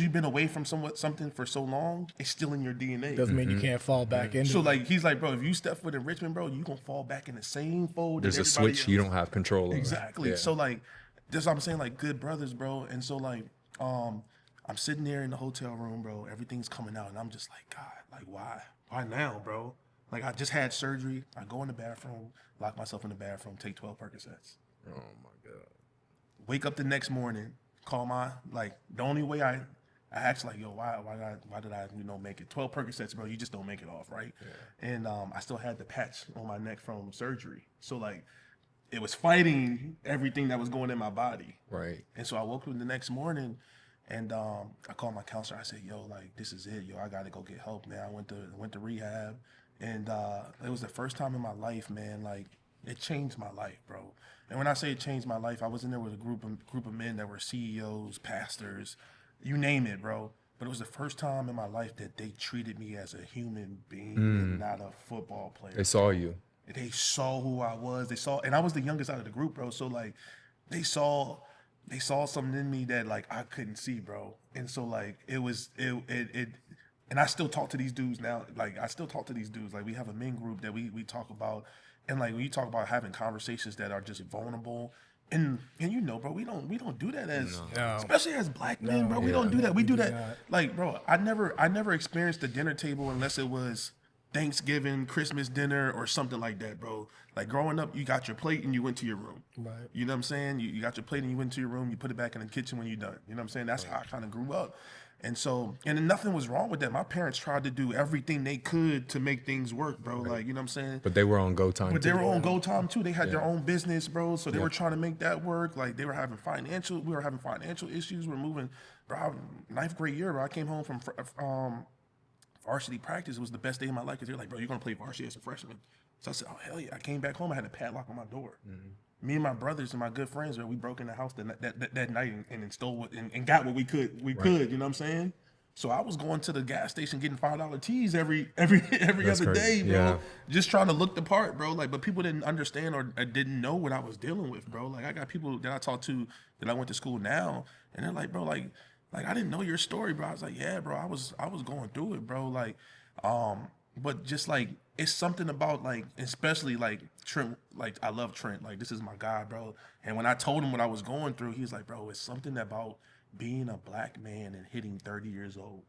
A: you've been away from something for so long, it's still in your DNA.
C: Doesn't mean you can't fall back into
A: So, like, he's like, bro, if you step foot in Richmond, bro, you're going to fall back in the same fold.
B: There's a switch you don't have control over.
A: Exactly. Yeah. So, like, that's what I'm saying, like, good brothers, bro. And so, like, I'm sitting there in the hotel room, bro. Everything's coming out, and I'm just like, God, like, why? Why now, bro? Like, I just had surgery. I go in the bathroom, lock myself in the bathroom, take 12 Percocets.
B: Oh, my God.
A: Wake up the next morning, call the only way I asked, like, yo, why did I, you know, make it? 12 Percocets, bro, you just don't make it off, right? Yeah. And I still had the patch on my neck from surgery. So, like, it was fighting everything that was going in my body.
B: Right.
A: And so I woke up the next morning, and I called my counselor. I said, yo, like, this is it, yo. I got to go get help, man. I went to rehab, and it was the first time in my life, man, like, it changed my life, bro. And when I say it changed my life, I was in there with a group of men that were CEOs, pastors, you name it, bro. But it was the first time in my life that they treated me as a human being and not a football player.
B: They saw you.
A: They saw who I was. And I was the youngest out of the group, bro. So, like, they saw something in me that, like, I couldn't see, bro. And so, like, and I still talk to these dudes now. Like, Like, we have a men group that we talk about. And, like, when you talk about having conversations that are just vulnerable, and you know, bro, we don't do that especially as black men, bro. We don't do that. We do that. Like, bro, I never experienced the dinner table unless it was Thanksgiving, Christmas dinner, or something like that, bro. Like growing up, you got your plate and you went to your room.
C: Right.
A: You know what I'm saying? You got your plate and you went to your room. You put it back in the kitchen when you're done. You know what I'm saying? That's how I kind of grew up. And so, and then nothing was wrong with that. My parents tried to do everything they could to make things work, bro. Like, you know what I'm saying?
B: But they were on go time.
A: But they were on go time too. They had their own business, bro. So they were trying to make that work. Like they were having we were having financial issues. We're moving, bro. Ninth grade year, bro. I came home from varsity practice. It was the best day of my life because they're like, bro, you're gonna play varsity as a freshman. So I said, oh hell yeah. I came back home. I had a padlock on my door. Me and my brothers and my good friends, we broke in the house that night and stole and got what we could. You know what I'm saying? So I was going to the gas station getting $5 teas every other day, bro. Yeah. Just trying to look the part, bro. Like, but people didn't understand or didn't know what I was dealing with, bro. Like, I got people that I talk to that I went to school now, and they're like, bro, like I didn't know your story, bro. I was like, yeah, bro, I was going through it, bro. Like, but just like it's something about like, especially like Trent. Like, I love Trent. Like, this is my guy, bro. And when I told him what I was going through, he's like, bro, it's something about being a black man and hitting 30 years old.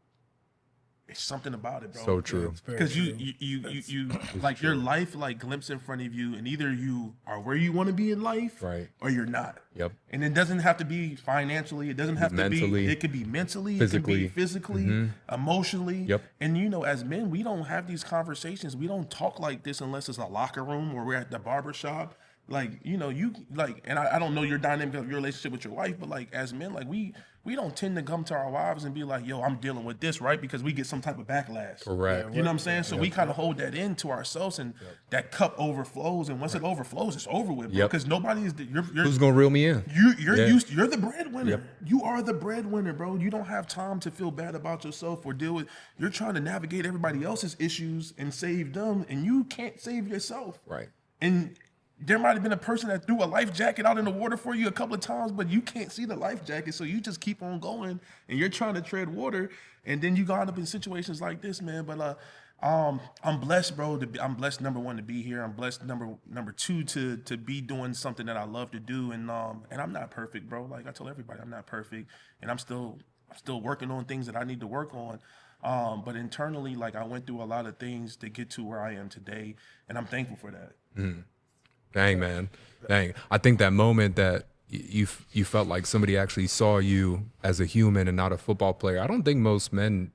A: It's something about it, bro.
B: So true.
A: Because you like your life like glimpse in front of you, and either you are where you want to be in life,
B: right,
A: or you're not.
B: Yep.
A: And it doesn't have to be financially. It doesn't have to be. It could be mentally.
B: Physically.
A: It could be physically, emotionally.
B: Yep.
A: And you know, as men, we don't have these conversations. We don't talk like this unless it's a locker room or we're at the barber shop. Like, you know, you like, and I don't know your dynamic of your relationship with your wife, but like as men, like we don't tend to come to our wives and be like, yo, I'm dealing with this, right? Because we get some type of backlash.
B: Correct.
A: You know what I'm saying? So we kind of hold that in to ourselves, and that cup overflows. And once it overflows, it's over with, bro. Because nobody is you're
B: who's gonna reel me in?
A: You're the breadwinner. Yep. You are the breadwinner, bro. You don't have time to feel bad about yourself or deal with. You're trying to navigate everybody else's issues and save them, and you can't save yourself.
B: Right.
A: And there might have been a person that threw a life jacket out in the water for you a couple of times, but you can't see the life jacket, so you just keep on going, and you're trying to tread water, and then you got up in situations like this, man. But I'm blessed, bro. I'm blessed, number one, to be here. I'm blessed, number two, to be doing something that I love to do, and I'm not perfect, bro. Like I tell everybody, I'm not perfect, and I'm still working on things that I need to work on. But internally, like I went through a lot of things to get to where I am today, and I'm thankful for that.
B: Dang, man. Dang. I think that moment that you felt like somebody actually saw you as a human and not a football player, I don't think most men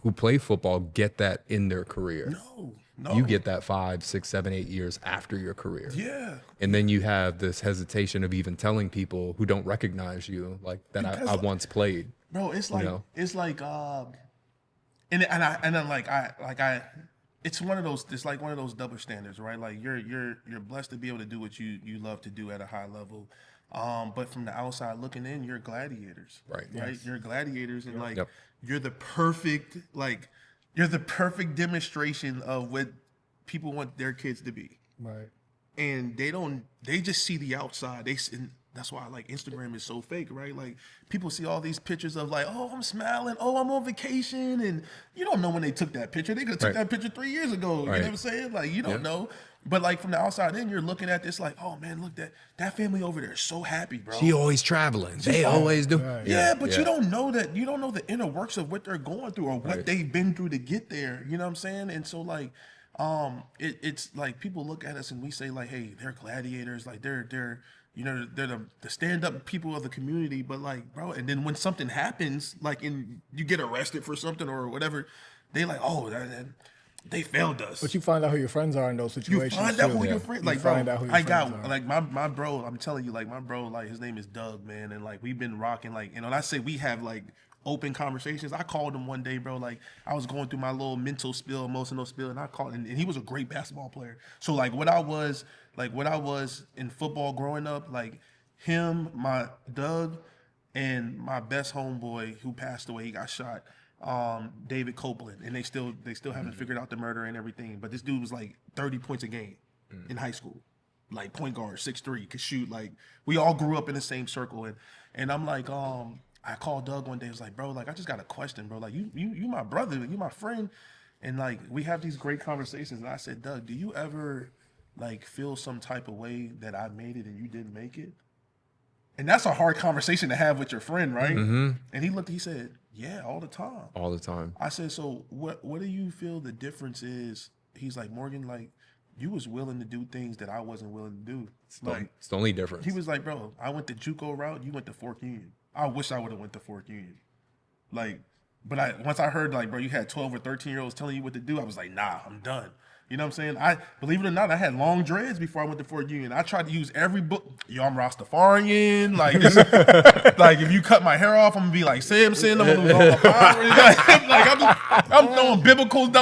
B: who play football get that in their career.
A: No.
B: You get that 5, 6, 7, 8 years after your career.
A: Yeah.
B: And then you have this hesitation of even telling people who don't recognize you, like that I once played.
A: Bro, it's like, it's like, it's one of those. It's like one of those double standards, right? Like you're blessed to be able to do what you love to do at a high level, but from the outside looking in, you're gladiators,
B: right?
A: Yes. You're gladiators, and you're the perfect demonstration of what people want their kids to be,
C: right?
A: And they just see the outside. That's why like Instagram is so fake, right? Like people see all these pictures of like, oh, I'm smiling, oh, I'm on vacation, and you don't know when they took that picture. They could have took that picture 3 years ago. You know what I'm saying? Like you don't know. But like from the outside in, you're looking at this like, oh man, look that family over there is so happy, bro.
B: She always traveling. They always do.
A: Right. Yeah, but you don't know that. You don't know the inner works of what they're going through or what they've been through to get there. You know what I'm saying? And so like, it's like people look at us and we say like, hey, they're gladiators. Like they're you know, they're the stand-up people of the community, but like, bro, and then when something happens, like you get arrested for something or whatever, they like, oh, they failed us.
C: But you find out who your friends are in those situations.
A: You find out who your friends, like, bro, I got,
C: are.
A: like my bro, I'm telling you, like my bro, like his name is Doug, man, and like we've been rocking, like, you know, and I say we have like open conversations. I called him one day, bro, like I was going through my little mental spill, emotional spill, and I called, and he was a great basketball player. So like what I was in football growing up, like him, my Doug, and my best homeboy who passed away, he got shot, David Copeland, and they still haven't figured out the murder and everything. But this dude was like 30 points a game in high school, like point guard, 6'3", could shoot. Like we all grew up in the same circle, and I'm like, I called Doug one day. I was like, bro, like I just got a question, bro. Like you my brother, you my friend, and like we have these great conversations. And I said, Doug, do you ever like feel some type of way that I made it and you didn't make it? And that's a hard conversation to have with your friend, right? Mm-hmm. And he said, yeah, all the time.
B: All the time.
A: I said, so what do you feel the difference is he's like, Morgan, like, you was willing to do things that I wasn't willing to do.
B: It's the only difference.
A: He was like, bro, I went the JUCO route. You went to Fort Union. I wish I would have went to Fort Union. Like, but once I heard, like, bro, you had 12 or 13-year-olds telling you what to do, I was like, nah, I'm done. You know what I'm saying? I believe it or not, I had long dreads before I went to Fort Union. I tried to use every book. Yo, I'm Rastafarian. Like, like if you cut my hair off, I'm gonna be like Samson. I'm gonna lose all my power. I'm throwing biblicals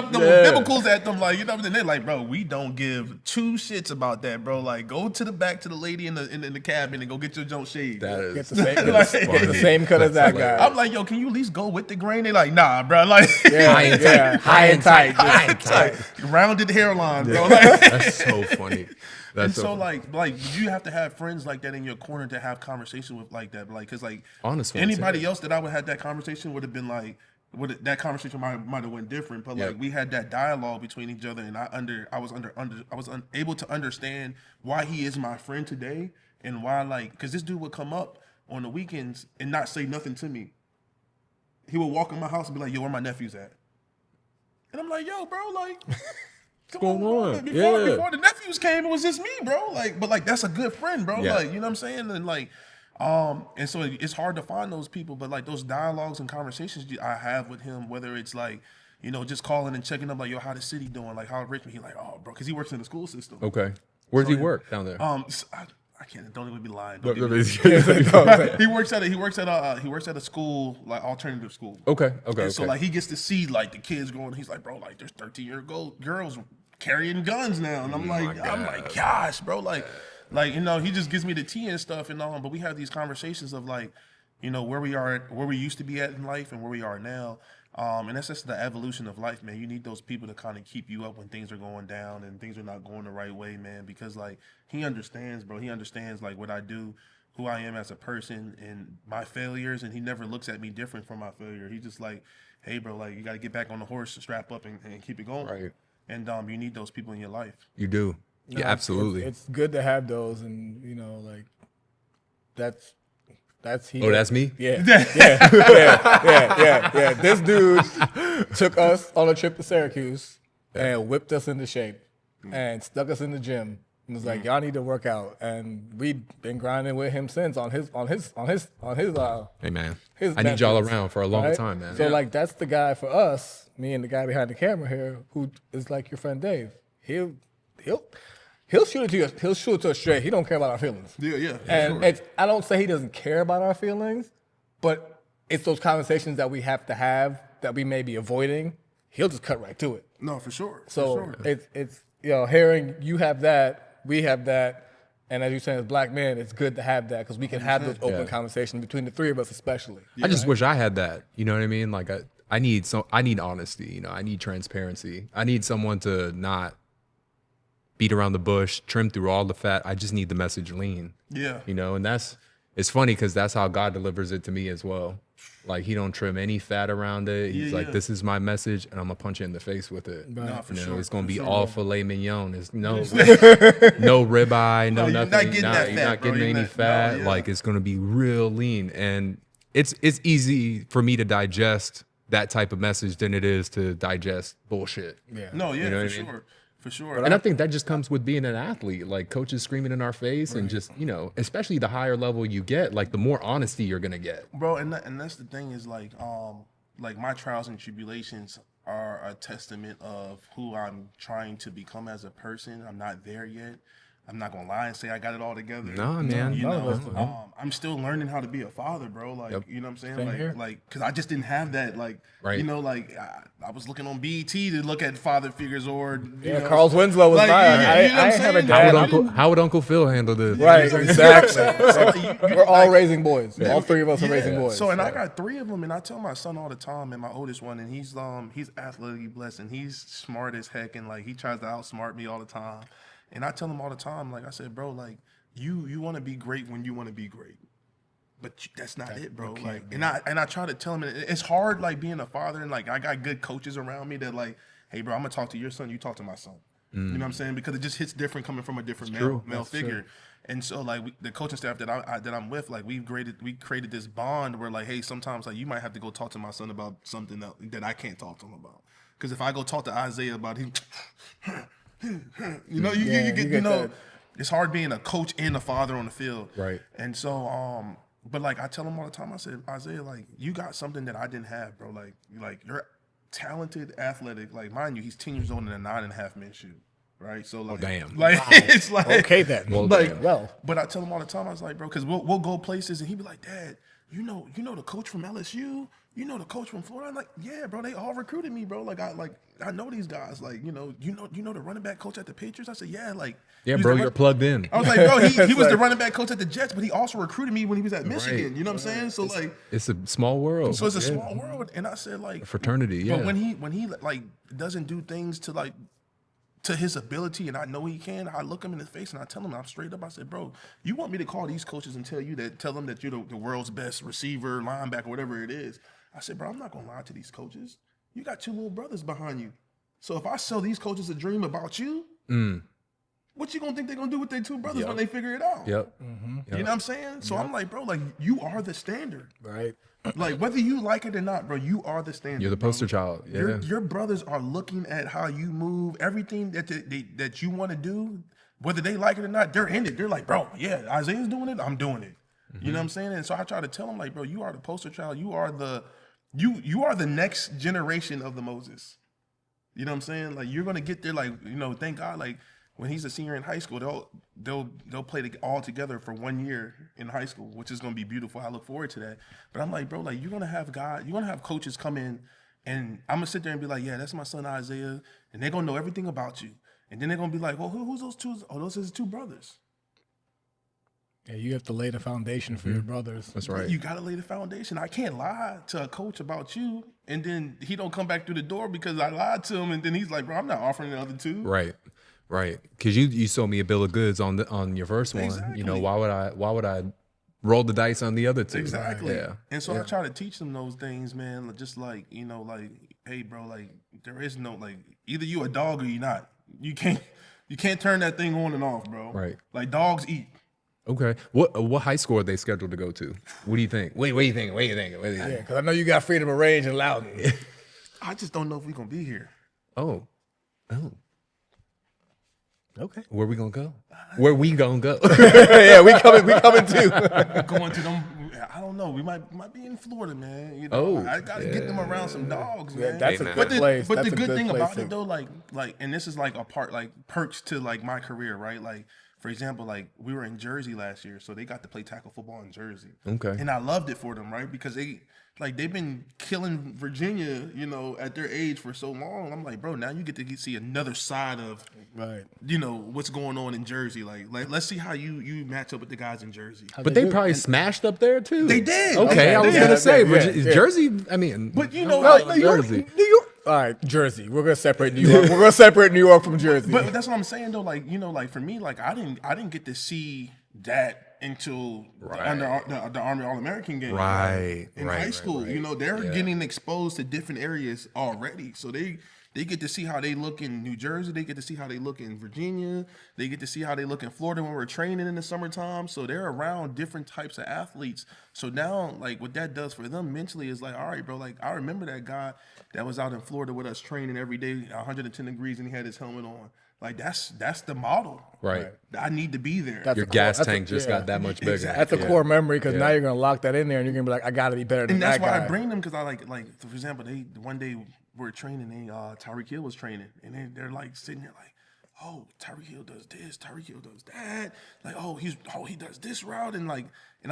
A: at them. Like, you know what I'm saying? They're like, bro, we don't give two shits about that, bro. Like, go to the back to the lady in the cabin and go get your junk shaved.
B: That is
C: get the same cut as that guy.
A: I'm like, yo, can you at least go with the grain? They're like, nah, bro. Like,
C: high and tight.
A: Rounded hairline, bro. Like,
B: that's so funny.
A: And so like you have to have friends like that in your corner to have conversation with like that, like, because like
B: honestly,
A: anybody else that I would have that conversation would have been like, that conversation might have went different, but like we had that dialogue between each other, and I was able to understand why he is my friend today, and why, like, because this dude would come up on the weekends and not say nothing to me. He would walk in my house and be like, yo, where my nephews at? And I'm like, yo, bro, like. Come on. Before the nephews came, it was just me, bro. Like, but like that's a good friend, bro. Like, you know what I'm saying? And like, and so it's hard to find those people, but like those dialogues and conversations I have with him, whether it's like, you know, just calling and checking up, like, yo, how the city doing? Like, how Richmond? He like, oh, bro, because he works in the school system.
B: Okay, where does he work down there?
A: I can't. Don't even be lying. He works at a school, like alternative school.
B: Okay.
A: So like he gets to see like the kids growing. He's like, bro, like there's 13-year-old girls carrying guns now, and I'm like, gosh, bro, like you know, he just gives me the tea and stuff, and but we have these conversations of like, you know, where we used to be at in life and where we are now. And that's just the evolution of life, man. You need those people to kind of keep you up when things are going down and things are not going the right way, man. Because like he understands, bro. He understands like what I do, who I am as a person, and my failures. And he never looks at me different from my failure. He's just like, hey, bro, like you got to get back on the horse, strap up, and keep it going.
B: Right.
A: And you need those people in your life.
B: You do. Yeah, absolutely.
C: It's good to have those, and you know, like that's he.
B: Oh, that's me?
C: Yeah. This dude took us on a trip to Syracuse and whipped us into shape and stuck us in the gym and was like, y'all need to work out. And we've been grinding with him since on his
B: hey man,
C: his
B: I need y'all around for a long time, man.
C: So like that's the guy for us, me and the guy behind the camera here, who is like your friend Dave. He'll shoot it to you. He'll shoot it to us straight. He don't care about our feelings.
A: Yeah.
C: And sure. I don't say he doesn't care about our feelings, but it's those conversations that we have to have that we may be avoiding. He'll just cut right to it.
A: No, for sure.
C: So it's you know, hearing you have that, we have that, and as you're saying, as black men, it's good to have that because we can have those open conversations between the three of us, especially.
B: I just wish I had that. You know what I mean? Like I need honesty. You know, I need transparency. I need someone to not beat around the bush, trim through all the fat. I just need the message lean. Yeah. You know, and it's funny because that's how God delivers it to me as well. Like he don't trim any fat around it. He's like, this is my message, and I'm gonna punch you in the face with it.
A: No, for sure.
B: It's gonna be all filet mignon. It's no ribeye, no nothing. You're not getting any fat. Like it's gonna be real lean, and it's easy for me to digest that type of message than it is to digest bullshit.
A: Yeah. No, yeah, you know for sure. Mean? For sure.
B: And I think that just comes with being an athlete, like coaches screaming in our face and just, you know, especially the higher level you get, like the more honesty you're going to get.
A: Bro, and that's the thing is like my trials and tribulations are a testament of who I'm trying to become as a person. I'm not there yet. I'm not gonna lie and say I got it all together.
B: No, man.
A: You know, I'm still learning how to be a father, bro. Like, you know what I'm saying? Like, because I just didn't have that. Like, you know, like I was looking on BET to look at father figures or you know,
C: Carl Winslow was like, I have a dad.
B: How would Uncle Phil handle this?
C: Right, exactly. We're all raising boys. All three of us are raising boys.
A: So, and I got three of them, and I tell my son all the time, and my oldest one, and he's athletically blessed, and he's smart as heck, and like he tries to outsmart me all the time. And I tell him all the time, like I said, bro, like you want to be great when you want to be great, but that's not it, bro. Like, and I try to tell him, it's hard, like being a father, and like I got good coaches around me that like, hey, bro, I'm gonna talk to your son, you talk to my son. You know what I'm saying? Because it just hits different coming from a different male figure. True. And so like the coaching staff that I'm with, like we created this bond where like, hey, sometimes like you might have to go talk to my son about something that I can't talk to him about. Because if I go talk to Isaiah about him, you know, you get
C: you know,
A: it's hard being a coach and a father on the field.
B: Right.
A: And so, but like I tell him all the time, I said, Isaiah, like you got something that I didn't have, bro. Like you're talented, athletic. Like mind you, he's 10 years old in a 9.5 men shoe. Right. So like,
B: damn.
A: Like it's like
C: okay then.
B: Well,
A: like,
B: damn.
C: Well.
A: but I tell him all the time, I was like, bro, because we'll go places and he'd be like, Dad, you know the coach from LSU, you know the coach from Florida. I'm like, yeah, bro, they all recruited me, bro. Like I know these guys. Like, you know the running back coach at the Patriots. I said, yeah, like
B: Yeah, bro, you're plugged in.
A: I was like, bro, he was the running back coach at the Jets, but he also recruited me when he was at Michigan.
B: Right.
A: You know what I'm saying? So like,
B: It's a small world.
A: so it's a small world. And I said like
B: Fraternity, yeah.
A: But when he like doesn't do things to his ability, and I know he can, I look him in the face and I tell him, I'm straight up, I said, bro, you want me to call these coaches and tell them that you're the world's best receiver, linebacker, whatever it is. I said, bro, I'm not gonna lie to these coaches. You got 2 little brothers behind you. So if I sell these coaches a dream about you, what you gonna think they're gonna do with their 2 brothers when they figure it out?
B: Yep.
A: You know what I'm saying? So I'm like, bro, like you are the standard.
C: Right.
A: Like whether you like it or not, bro, you are the standard.
B: You're the
A: bro.
B: poster child. Yeah.
A: Your brothers are looking at how you move, everything that you want to do, whether they like it or not. They're in it. They're like, bro, yeah, Isaiah's doing it. I'm doing it. You know what I'm saying? And so I try to tell them, like, bro, you are the poster child. You are the next generation of the Moses. You know what I'm saying? Like you're gonna get there. Like thank God. Like when he's a senior in high school, they'll play all together for 1 year in high school, which is gonna be beautiful. I look forward to that. But I'm like, bro, like you're gonna have coaches come in, and I'm gonna sit there and be like, yeah, that's my son Isaiah, and they're gonna know everything about you, and then they're gonna be like, well, who's those 2? Oh, those are his 2 brothers.
C: Yeah, you have to lay the foundation for your brothers.
B: That's right.
A: You gotta lay the foundation. I can't lie to a coach about you, and then he don't come back through the door because I lied to him, and then he's like, bro, I'm not offering the other 2.
B: Right. Because you sold me a bill of goods on your first one.
A: Exactly.
B: You know, why would I roll the dice on the other 2?
A: Exactly.
B: Yeah.
A: And so I try to teach them those things, man. Just like, like, hey, bro, like there is no like either you a dog or you not. You can't turn that thing on and off, bro.
B: Right.
A: Like dogs eat.
B: Okay. What high school are they scheduled to go to? What do you think? What do you think?
C: Yeah, because I know you got freedom of range and Loudon.
A: I just don't know if we're gonna be here.
B: Oh.
C: Okay.
B: Where we gonna go? Where we gonna go?
C: Yeah, we coming too.
A: Going to them, I don't know. We might be in Florida, man. I gotta get them around some dogs, man.
C: That's
B: Hey,
C: a
B: man.
C: good place.
A: But
C: That's
A: the
C: a
A: good thing
C: place
A: about
C: to-
A: it though, like, and this is like a part, like perks to like my career, right? Like, for example, like we were in Jersey last year, so they got to play tackle football in Jersey.
B: Okay.
A: And I loved it for them, right? Because they've been killing Virginia, at their age for so long. I'm like, bro, now you get to see another side of,
C: Right.
A: what's going on in Jersey. Like let's see how you match up with the guys in Jersey.
B: But they probably smashed up there too.
A: They did.
B: Okay, I was
A: Yeah,
B: gonna say
C: yeah.
B: Jersey. I mean,
A: But
B: Jersey.
C: New York. All right, Jersey. We're gonna separate New York. We're gonna separate New York from Jersey.
A: But that's what I'm saying though. Like like for me, like I didn't get to see that until the Army All-American game.
B: Right,
A: In
B: right,
A: high
B: right,
A: school,
B: right.
A: they're getting exposed to different areas already. So they get to see how they look in New Jersey. They get to see how they look in Virginia. They get to see how they look in Florida when we're training in the summertime. So they're around different types of athletes. So now, like what that does for them mentally is like, all right, bro. Like I remember that guy that was out in Florida with us training every day, 110 degrees, and he had his helmet on. Like that's the model.
B: Right.
A: I need to be there.
C: That's
B: Your
C: a
B: gas
C: that's a-
B: tank just
C: yeah.
B: got that much bigger.
A: Exactly.
C: That's a core memory because now you're gonna lock that in there and you're gonna be like, I gotta be better than
A: And that's
C: that
A: why
C: guy.
A: I bring them because I like for example, one day we're training, Tyreek Hill was training, and they're like sitting there like, oh, Tyreek Hill does this, Tyreek Hill does that, like he does this route, and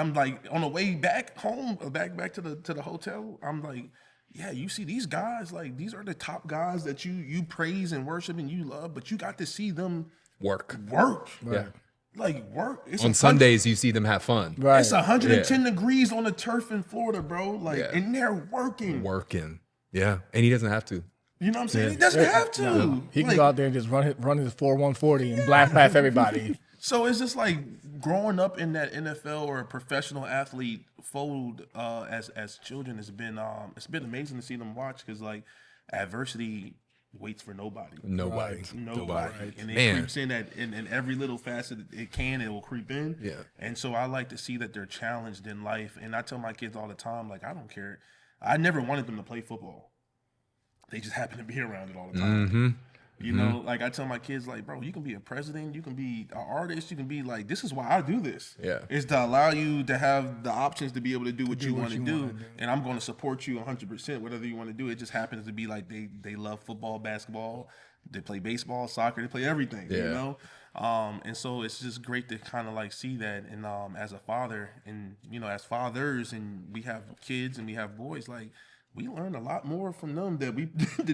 A: I'm like on the way back home, back to the hotel, I'm like, yeah, you see these guys, like these are the top guys that you praise and worship and you love, but you got to see them
B: Work.
A: Yeah. Like work. It's
B: On Sundays, you see them have fun.
C: Right.
A: It's 110 degrees on the turf in Florida, bro. Like, and they're working.
B: Working. Yeah. And he doesn't have to.
A: You know what I'm saying? He doesn't have to.
C: No. He can
A: Like,
C: go out there and just run his 4.140 and blast past everybody.
A: So it's just like growing up in that NFL or a professional athlete fold as children has been it's been amazing to see them watch because like adversity waits for nobody.
B: Nobody.
A: And it
B: Man.
A: creeps in in every little facet it will creep in.
B: Yeah.
A: And so I like to see that they're challenged in life. And I tell my kids all the time, like, I don't care. I never wanted them to play football. They just happen to be around it all the time. You know, like I tell my kids, like, bro, you can be a president, you can be an artist, you can be like, this is why I do this.
B: Yeah.
A: It's to allow you to have the options to be able to do what you want to do. And I'm going to support you 100%, whatever you want to do. It just happens to be like they love football, basketball, they play baseball, soccer, they play everything, you know? And so it's just great to kind of like see that. And as a father and, you know, as fathers, and we have kids and we have boys, like, we learn a lot more from them than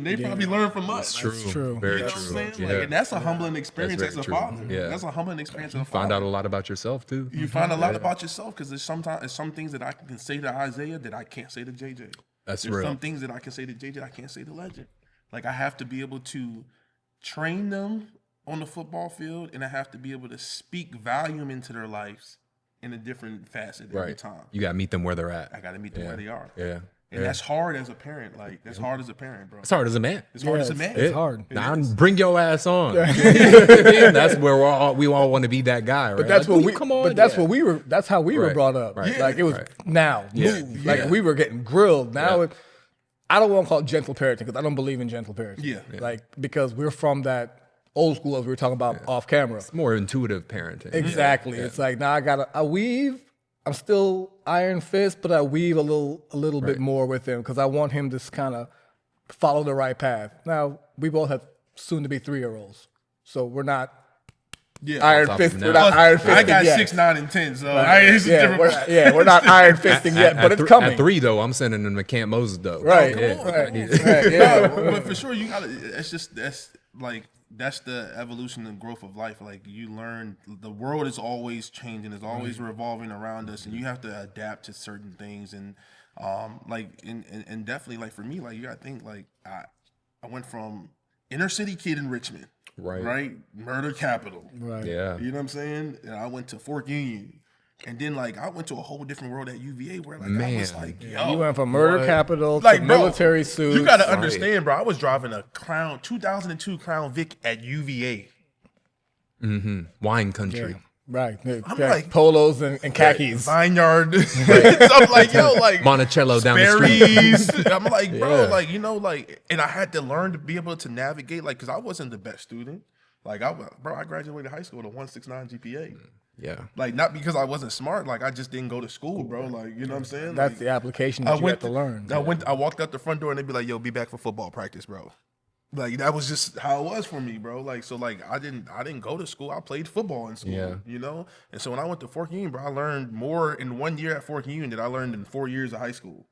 A: they probably learn from us.
B: That's true. Very true.
A: Like, and that's a humbling experience as a father.
B: Yeah.
A: That's a humbling experience as a father.
B: Find out a lot about yourself too.
A: You find a lot about yourself because there's some things that I can say to Isaiah that I can't say to JJ.
B: That's
A: there's
B: real.
A: some things that I can say to JJ I can't say to Legend. Like I have to be able to train them on the football field, and I have to be able to speak volume into their lives in a different facet every time.
B: You got to meet them where they're at.
A: I got to meet them where they are.
B: Yeah.
A: And that's hard as a parent. Like, that's hard as a parent, bro.
B: It's hard as a man.
A: It's hard as a man.
C: It's hard.
B: Now, bring your ass on. That's where we all want to be that guy, right?
C: But that's
B: like,
C: what we.
B: come on.
C: But that's what we were. That's how we were brought up.
B: Right.
C: Like it was now. Move. Like we were getting grilled. Now I don't want to call it gentle parenting because I don't believe in gentle parenting.
A: Yeah.
C: Like because we're from that old school as we were talking about off camera.
B: It's more intuitive parenting.
C: Exactly. It's like now I weave. I'm still iron fist, but I weave a little bit more with him because I want him to kind of follow the right path. Now we both have soon to be 3-year-olds, so we're not iron fist. We're not iron fisting
A: I got
C: yet.
A: 6, 9, and 10, so it's a different.
C: We're not iron fisting yet, but it's coming.
B: At 3 though, I'm sending him to Camp Moses though.
C: Right.
A: But for sure, you gotta. That's the evolution and growth of life. Like you learn, the world is always changing, it's always revolving around us, and you have to adapt to certain things. And and definitely like for me, like you gotta think like I went from inner city kid in Richmond, right, murder capital,
C: Right.
B: Yeah.
A: You know what I'm saying? And I went to Fort Union. And then, like, I went to a whole different world at UVA where, like, I was like, yo.
C: You went from murder capital
A: like,
C: to
A: bro,
C: military suits.
A: You got to understand, bro. I was driving a 2002 Crown Vic at UVA.
B: Wine country.
C: Right.
A: I'm like,
C: polos and khakis.
A: Vineyard. I'm like, yo, like.
B: Monticello down the street.
A: I'm like, bro, like, you know, like, and I had to learn to be able to navigate, like, because I wasn't the best student. Like, I graduated high school with a 1.69 GPA.
B: Yeah.
A: Like, not because I wasn't smart. Like, I just didn't go to school, bro. Like, you know what I'm saying?
C: That's
A: like,
C: the application that you have to learn.
A: I walked out the front door and they'd be like, yo, be back for football practice, bro. Like, that was just how it was for me, bro. Like, so, like, I didn't go to school. I played football in school, you know? And so when I went to Fort Union, bro, I learned more in 1 year at Fort Union than I learned in 4 years of high school.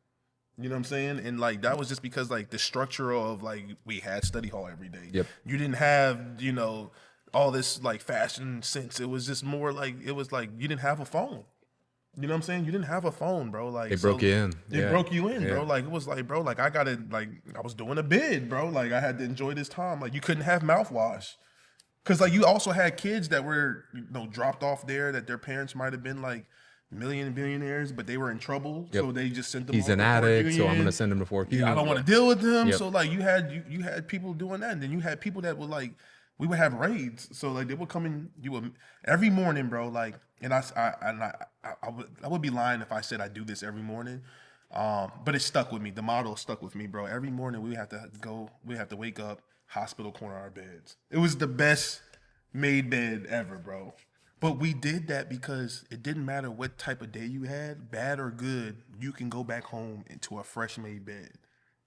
A: You know what I'm saying? And, like, that was just because, like, the structure of, like, we had study hall every day.
B: Yep.
A: You didn't have, you know, all this like fashion sense. It was just more like it was like you didn't have a phone. You know what I'm saying? You didn't have a phone, bro. Like
B: it broke you in.
A: It broke you in, bro. Like it was like, bro, like I gotta like I was doing a bid, bro. Like I had to enjoy this time. Like you couldn't have mouthwash. Cause like you also had kids that were, you know, dropped off there that their parents might have been like billionaires, but they were in trouble. So they just sent them.
B: He's an addict, so I'm gonna send him to Fort Union.
A: I don't want to deal with them. So like you had people doing that, and then you had people that would like. We would have raids, so like they would come in. You would every morning, bro. Like, and I would be lying if I said I do this every morning, but it stuck with me. The model stuck with me, bro. Every morning we have to go. We have to wake up, hospital corner our beds. It was the best made bed ever, bro. But we did that because it didn't matter what type of day you had, bad or good. You can go back home into a fresh made bed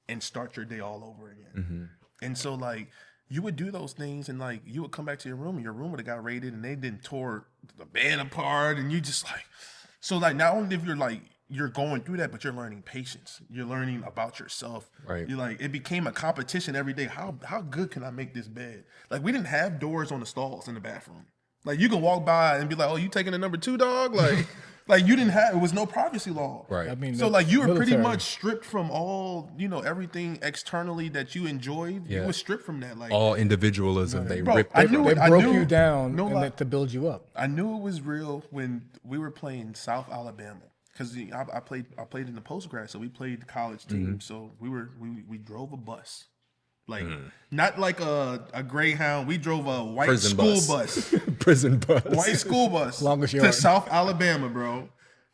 A: and start your day all over again. And so like. You would do those things and like you would come back to your room and your room would have got raided and they didn't tore the bed apart and you just like so like not only if you're going through that, but you're learning patience. You're learning about yourself.
B: Right.
A: You're like it became a competition every day. How good can I make this bed? Like we didn't have doors on the stalls in the bathroom. Like you can walk by and be like, oh, you taking a number 2, dog? Like like you didn't have, it was no privacy law.
B: Right.
C: I mean,
A: so like you were pretty much stripped from all, you know, everything externally that you enjoyed. You were stripped from that. Like
B: all individualism. They
A: bro,
B: ripped
A: I
B: it.
A: knew
C: They
A: it,
C: broke you down to build you up.
A: I knew it was real when we were playing South Alabama. Because I played in the post-grad, so we played the college team. So we drove a bus. Like not like a Greyhound. We drove a white
B: Prison
A: school bus.
B: Prison bus.
A: White school bus
C: Longest
A: to
C: yard.
A: South Alabama, bro.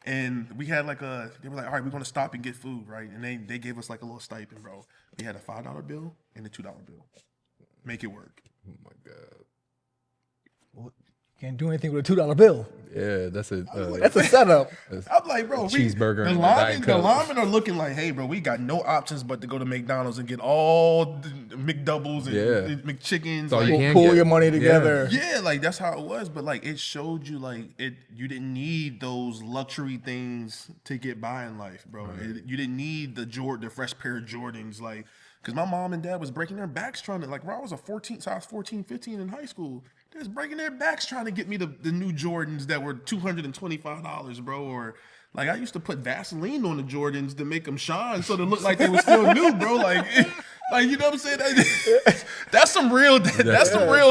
A: And we had like they were like, all right, we're gonna stop and get food, right? And they gave us like a little stipend, bro. We had a $5 bill and a $2 bill. Make it work.
B: Oh my God.
C: Well, can't do anything with a $2 bill.
B: Yeah, that's a
C: setup.
A: I'm like, bro,
B: cheeseburger
A: the
B: and a Diet
A: linemen
B: Coke.
A: are looking like, hey, bro, we got no options but to go to McDonald's and get all the McDoubles and McChickens.
B: all you
A: Like,
B: can
C: Pull
B: get.
C: your money together.
A: yeah, like that's how it was. But like it showed you like you didn't need those luxury things to get by in life, bro.
B: Right.
A: You didn't need the fresh pair of Jordans, like. Because my mom and dad was breaking their backs trying to, like, when I was 14, 15 in high school, they was breaking their backs trying to get me the new Jordans that were $225, bro. Or, like, I used to put Vaseline on the Jordans to make them shine so they look like they were still new, bro. Like, you know what I'm saying? That's some real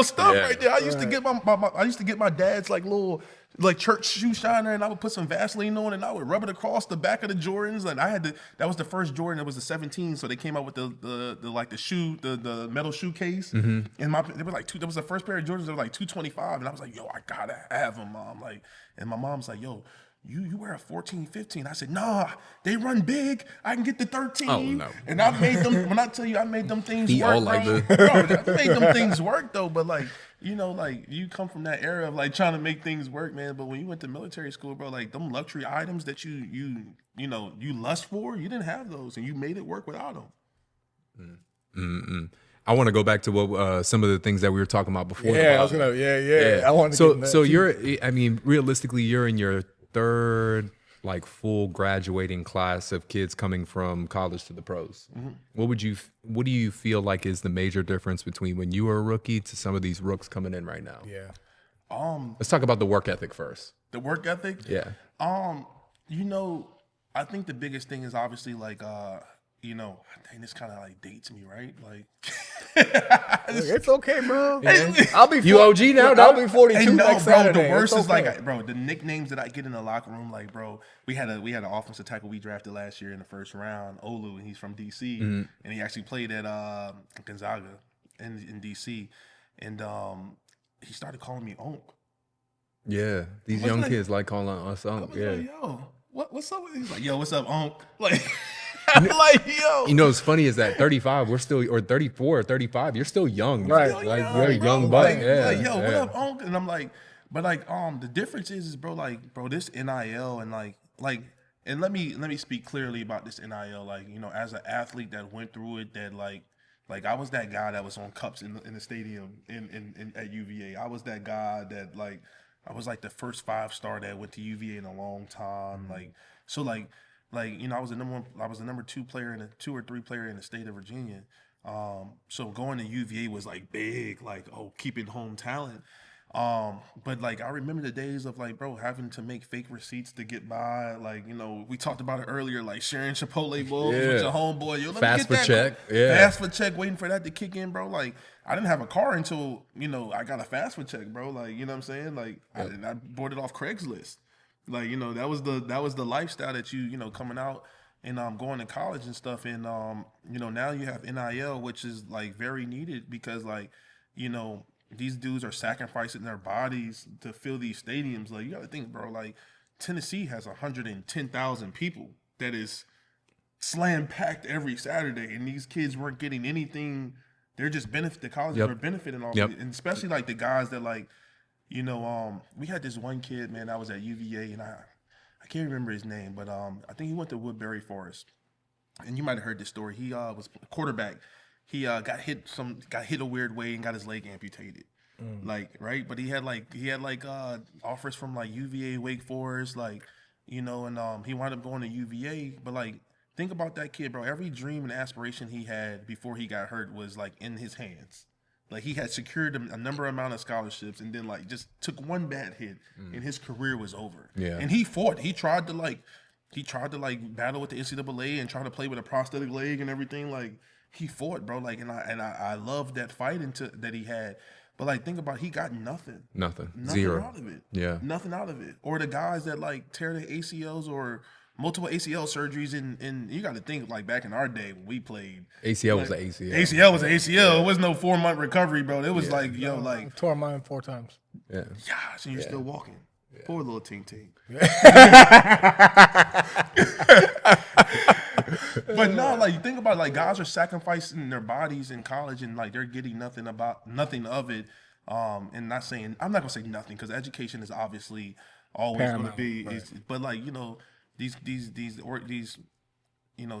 A: stuff right there. I used to get I used to get my dad's, like, little, like, church shoe shiner, and I would put some Vaseline on, and I would rub it across the back of the Jordans. Like, that was the first Jordan. It was the 17, so they came out with the metal shoe case. And they were like that was the first pair of Jordans. They were like $225, and I was like, yo, I gotta have them, mom. Like, and my mom's like, yo, you wear a 14, 15. I said, nah, they run big. I can get the 13.
B: Oh, no.
A: And I made them, when I tell you I made them things
B: He
A: work,
B: all like
A: bro. Bro, I made them things work, though. But, like, you know, like, you come from that era of, like, trying to make things work, man. But when you went to military school, bro, like, them luxury items that you lust for, you didn't have those. And you made it work without them.
B: I want to go back to what some of the things that we were talking about before.
C: Yeah, I was gonna. Yeah. I want to.
B: So,
C: get in that
B: so
C: too.
B: you're. I mean, realistically, you're in your third, like, full graduating class of kids coming from college to the pros. What do you feel like is the major difference between when you were a rookie to some of these rooks coming in right now?
C: Yeah.
B: Let's talk about the work ethic first.
A: The work ethic?
B: Yeah.
A: You know, I think the biggest thing is obviously, like, you know, dang, this kind of like dates me, right? Like,
C: It's okay, bro.
B: Yeah.
C: I'll be.
B: You OG now,
C: I'll
B: dog?
C: be 42
A: hey, no,
C: next
A: bro.
C: Saturday.
A: The worst
C: It's
A: is
C: okay.
A: like, bro, the nicknames that I get in the locker room, like, bro, we had an offensive tackle we drafted last year in the first round, Olu, and he's from DC, and he actually played at Gonzaga in DC, and he started calling me Onk.
B: Yeah. These young kids like calling us
A: I
B: Unc.
A: was
B: Yeah.
A: like, yo, what's up with He's like, yo, what's up, Onk? Like, I'm like, yo.
B: You know, what's funny is that 35, we're still, or 34 or 35, you're still young.
C: Right.
B: Like,
A: young,
B: you're a
A: bro.
B: young buck.
A: Like,
B: Yeah.
A: like, yo, what
B: yeah.
A: up, Onk? And I'm like, but like, the difference is, bro, like, bro, this NIL and like, and let me speak clearly about this NIL. Like, you know, as an athlete that went through it, that like I was that guy that was on cups in the stadium in at UVA. I was that guy that, like, I was like the first 5-star that went to UVA in a long time. Like, so like, you know, I was the number 2 player in 2 or 3 player in the state of Virginia. So going to UVA was like big, like, oh, keeping home talent. But like, I remember the days of, like, bro, having to make fake receipts to get by. Like, you know, we talked about it earlier, like sharing Chipotle bowls with your homeboy. Yo, let
B: Fast
A: me
B: for
A: get that,
B: check.
A: bro.
B: Yeah.
A: Fast for check, waiting for that to kick in, bro. Like, I didn't have a car until, you know, I got a fast for check, bro. Like, you know what I'm saying? Like, I bought it off Craigslist. Like, you know, that was the lifestyle that you know, coming out and going to college and stuff. And you know, now you have NIL, which is like very needed because, like, you know, these dudes are sacrificing their bodies to fill these stadiums. Like, you got to think, bro, like, Tennessee has 110,000 people that is slam packed every Saturday, and these kids weren't getting anything. They're just the colleges were benefiting off of it. And especially like the guys that, like, you know, we had this one kid, man, that was at UVA, and I can't remember his name, but I think he went to Woodbury Forest. And you might have heard this story. He was a quarterback. He got hit a weird way and got his leg amputated. Like, right? But he had offers from like UVA, Wake Forest, like, you know, and he wound up going to UVA. But like, think about that kid, bro. Every dream and aspiration he had before he got hurt was like in his hands. Like, he had secured a amount of scholarships, and then like just took one bad hit, and his career was over.
B: Yeah.
A: And he fought. He tried to battle with the NCAA and try to play with a prosthetic leg and everything. Like, he fought, bro. Like, and I loved that fight that he had. But like, think about it, he got nothing.
B: Nothing.
A: Nothing
B: Zero.
A: out of it.
B: Yeah.
A: Nothing out of it. Or the guys that like tear their ACLs or multiple ACL surgeries, and you got to think, like, back in our day when we played,
B: ACL was
A: like,
B: the ACL.
A: ACL was the ACL. It was no 4-month recovery, bro. It was like, yo, like,
C: tore mine 4 times.
B: Yeah.
A: gosh, and you're still walking. Poor little Ting. But no, like you think about it, like guys are sacrificing their bodies in college and like they're getting nothing of it. And I'm not gonna say nothing because education is obviously always going to be. Right. But like these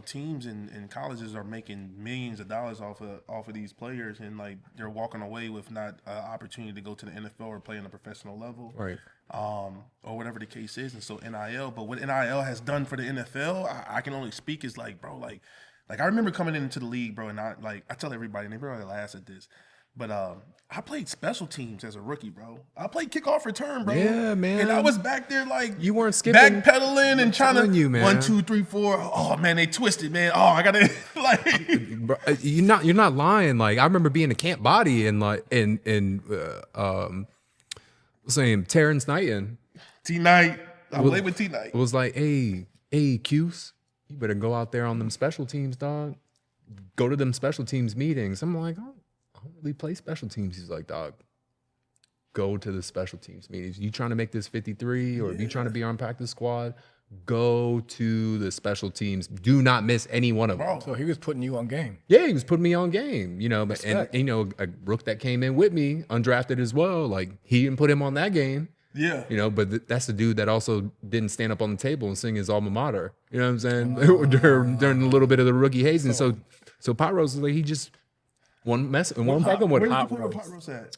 A: teams and colleges are making millions of dollars off of these players, and like they're walking away with not an opportunity to go to the NFL or play on a professional level,
B: right?
A: Or whatever the case is. And so NIL, but what NIL has done for the NFL, I can only speak is like, bro, like I remember coming into the league, bro, and I tell everybody, and they probably laugh at this, but I played special teams as a rookie, bro. I played kickoff return, bro.
B: Yeah, man.
A: And I was back there like
B: you weren't skipping,
A: backpedaling and trying to
B: you, man.
A: 1, 2, 3, 4. Oh man, they twisted, man. Oh, I gotta like.
B: Bro, you're not lying. Like I remember being a camp body and like saying Terrence Knighton.
A: T Knight. I played with T Knight.
B: It was like, hey, Cuse, you better go out there on them special teams, dog. Go to them special teams meetings. I'm like, oh. I don't really play special teams. He's like, dog, go to the special teams meetings. You trying to make this 53 or if you trying to be on practice squad, go to the special teams. Do not miss any one of them.
C: So he was putting you on game.
B: Yeah, he was putting me on game, and a rook that came in with me, undrafted as well, like he didn't put him on that game.
A: Yeah.
B: But that's the dude that also didn't stand up on the table and sing his alma mater. You know what I'm saying? During a little bit of the rookie hazing. So Pyros is like, he just one fucking with
A: Pot Roast at?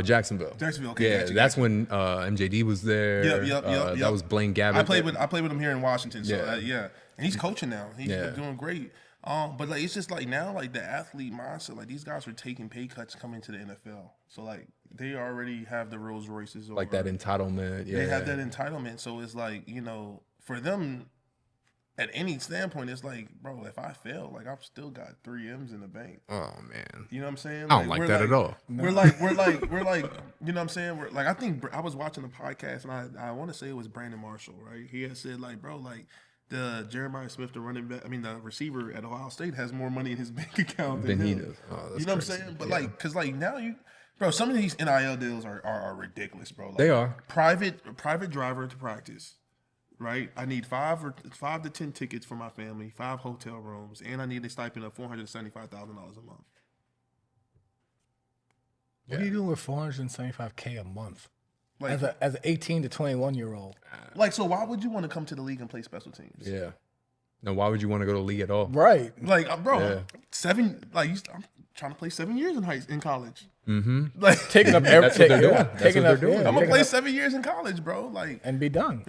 B: Jacksonville.
A: Okay.
B: Yeah, that's when MJD was there.
A: Yep.
B: That was Blaine Gabbert.
A: I played with him here in Washington. So and he's coaching now. He's doing great. But like it's just like now, like the athlete mindset, like these guys are taking pay cuts coming to the NFL. So like they already have the Rolls Royces,
B: like that entitlement. Yeah,
A: they have that entitlement. So it's like for them. At any standpoint, it's like, bro, if I fail, like I've still got 3 M's in the bank.
B: Oh man,
A: you know what I'm saying?
B: I don't like that at all.
A: We're like, you know what I'm saying? We're like, I think I was watching the podcast and I want to say it was Brandon Marshall, right? He had said like, bro, like the Jeremiah Smith, the receiver at Ohio State has more money in his bank account than
B: he
A: him.
B: does. Oh,
A: You know what I'm saying? But like, cause like now bro, some of these NIL deals are ridiculous, bro. Like,
B: they are
A: private driver to practice. Right, I need 5 to 10 tickets for my family, 5 hotel rooms, and I need a stipend of $475,000 a month.
C: What are you doing with $475K a month? Like, as an 18 to 21-year-old.
A: Like, so why would you want to come to the league and play special teams?
B: Yeah. No, why would you want to go to the league at all?
C: Right.
A: Like, bro, 7. Like, I'm trying to play 7 years in college.
B: Mm-hmm.
A: Like
C: taking up every. That's what they're doing.
A: I'm gonna play 7 years in college, bro. Like,
C: and be done.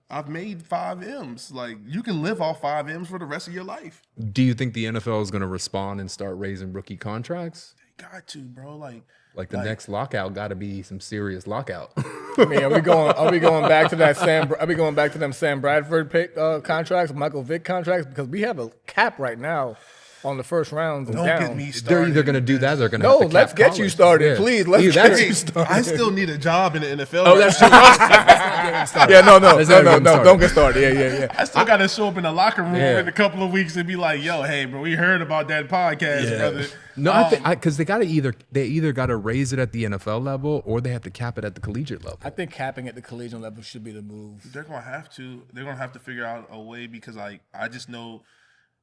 A: I've made 5 M's. Like, you can live off 5 M's for the rest of your life.
B: Do you think the NFL is going to respond and start raising rookie contracts?
A: They got to, bro.
B: Like the next lockout got to be some serious lockout.
C: I mean, are we going back to that Sam? Are we going back to them Sam Bradford contracts, Michael Vick contracts? Because we have a cap right now on the first rounds.
A: Don't get me started.
B: They're either going to do that. They're going to
C: no. Let's get you started, please. Let's get you started.
A: I still need a job in the NFL.
B: Oh, that's true.
C: Yeah, no. Don't get started. Yeah.
A: I still got to show up in the locker room in a couple of weeks and be like, "Yo, hey, bro, we heard about that podcast, brother."
B: No, I think because they either got to raise it at the NFL level or they have to cap it at the collegiate level.
C: I think capping at the collegiate level should be the move.
A: They're gonna have to. They're gonna have to figure out a way because I just know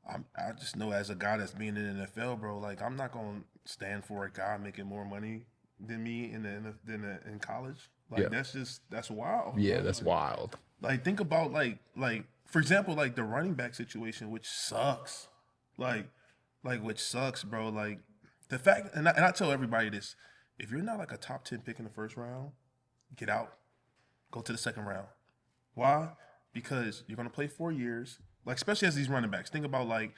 A: as a guy that's being in the NFL, bro, like I'm not gonna stand for a guy making more money than me in college. Like that's wild.
B: Yeah, that's wild.
A: Like think about like for example, like the running back situation, which sucks. Which sucks, bro. Like the fact, and I tell everybody this: if you're not like a top 10 pick in the first round, get out, go to the second round. Why? Because you're gonna play 4 years. Like especially as these running backs, think about I'm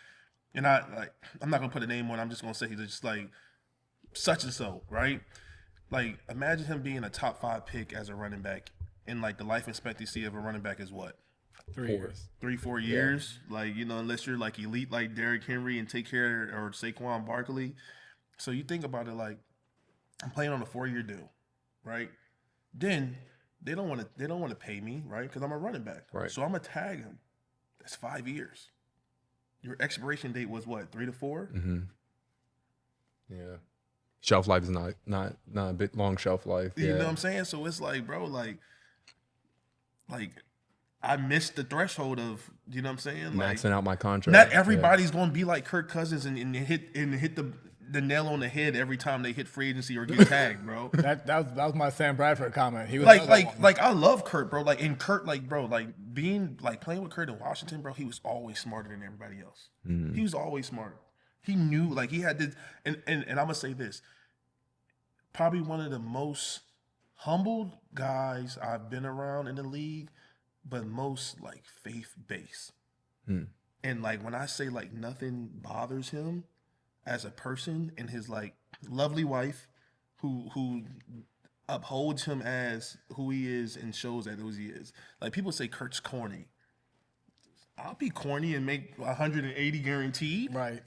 A: not gonna put a name on. I'm just gonna say he's just like such and so, right? Like imagine him being a top 5 pick as a running back, and like the life expectancy of a running back is what?
C: 3 years.
A: 3-4 years. Like unless you're like elite like Derrick Henry and take care or Saquon Barkley. So you think about it like I'm playing on a 4-year deal, right? Then they don't want to pay me, right? Because I'm a running back,
B: right?
A: So I'm gonna tag him. That's 5 years. Your expiration date was what, 3 to 4?
B: Mm-hmm. Yeah. Shelf life is not a bit long shelf life.
A: You know what I'm saying? So it's like, bro, like I missed the threshold of, you know what I'm saying? Like,
B: maxing out my contract.
A: not everybody's going to be like Kirk Cousins and hit the nail on the head every time they hit free agency or get tagged, bro.
C: That was my Sam Bradford comment. He was
A: like I love Kurt, bro. Like, and Kurt, like, bro, like being like playing with Kurt in Washington, bro. He was always smarter than everybody else. He was always smarter. He knew, like, he had this, and I'm gonna say this. Probably one of the most humbled guys I've been around in the league, but most like faith-based. And like when I say like nothing bothers him as a person, and his like lovely wife who upholds him as who he is and shows that who he is. Like people say Kurt's corny. I'll be corny and make 180 guaranteed.
C: right.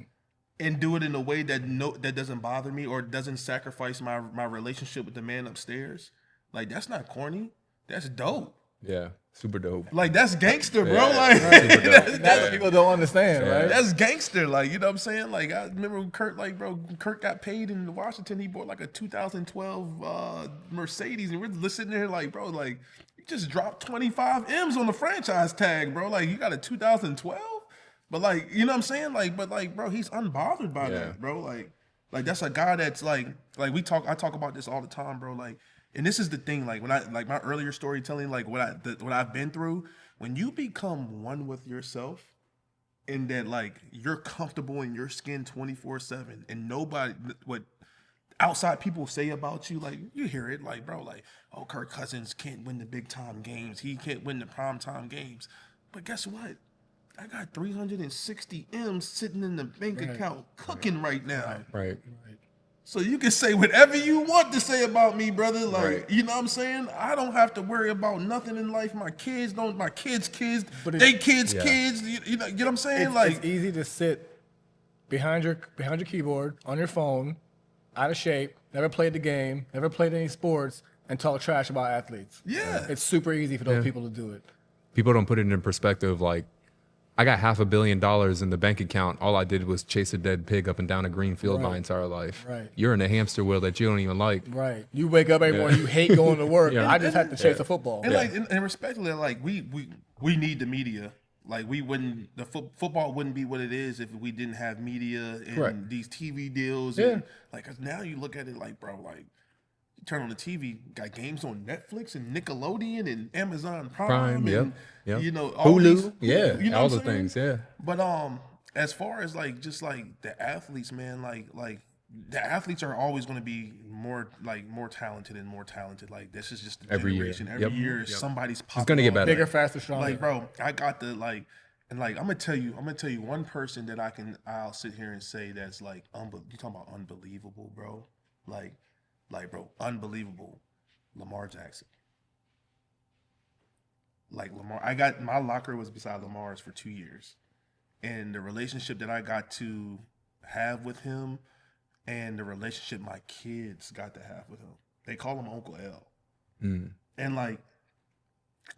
A: And do it in a way that doesn't bother me or doesn't sacrifice my relationship with the man upstairs. Like, that's not corny. That's dope.
B: Yeah, super dope.
A: Like, that's gangster, bro.
B: Yeah,
A: like
C: That's what people don't understand, right?
A: that's gangster. Like, you know what I'm saying? Like, I remember when Kurt, like, bro, Kurt got paid in Washington. He bought like a 2012 Mercedes, and we're sitting there like, bro, like, you just dropped 25 M's on the franchise tag, bro. Like, you got a 2012. But like, you know what I'm saying? Like, but like, bro, he's unbothered by that, bro. Like that's a guy that's like I talk about this all the time, bro. Like, and this is the thing, like when I like my earlier storytelling, like what I've been through, when you become one with yourself and that like you're comfortable in your skin 24/7 and nobody what outside people say about you, like you hear it, like, bro, like, oh, Kirk Cousins can't win the big time games. He can't win the prime time games. But guess what? I got 360 M's sitting in the bank account cooking right now.
B: Right.
A: So you can say whatever you want to say about me, brother. Like, you know what I'm saying? I don't have to worry about nothing in life. My kids don't, my kids, they kids, you know what I'm saying?
C: It's easy to sit behind your keyboard on your phone, out of shape, never played the game, never played any sports, and talk trash about athletes.
A: Yeah.
C: It's super easy for those people to do it.
B: People don't put it in perspective. Like, I got $500 million in the bank account. All I did was chase a dead pig up and down a green field my entire life.
C: Right.
B: You're in a hamster wheel that you don't even like.
C: Right. You wake up every morning, you hate going to work. I just had to chase a football.
A: And like, and respectfully, like we need the media. Like we wouldn't, football wouldn't be what it is if we didn't have media and these TV deals. And like, 'cause now you look at it like, bro, like you turn on the TV, got games on Netflix and Nickelodeon and Amazon Prime and you know, all
B: Hulu,
A: these, you know
B: all
A: what
B: the
A: I'm saying?
B: things,
A: But as far as like just like the athletes, man, like the athletes are always going to be more talented and more talented. Like this is just the
B: Every year.
A: generation. Every year somebody's popping.
B: It's gonna get better.
C: Bigger, faster, stronger.
A: Like, bro, I got the like, and like I'm gonna tell you one person that I'll sit here and say that's like you talking about unbelievable, bro. Like bro, unbelievable. Lamar Jackson. Like Lamar, my locker was beside Lamar's for 2 years, and the relationship that I got to have with him, and the relationship my kids got to have with him. They call him Uncle L. And like,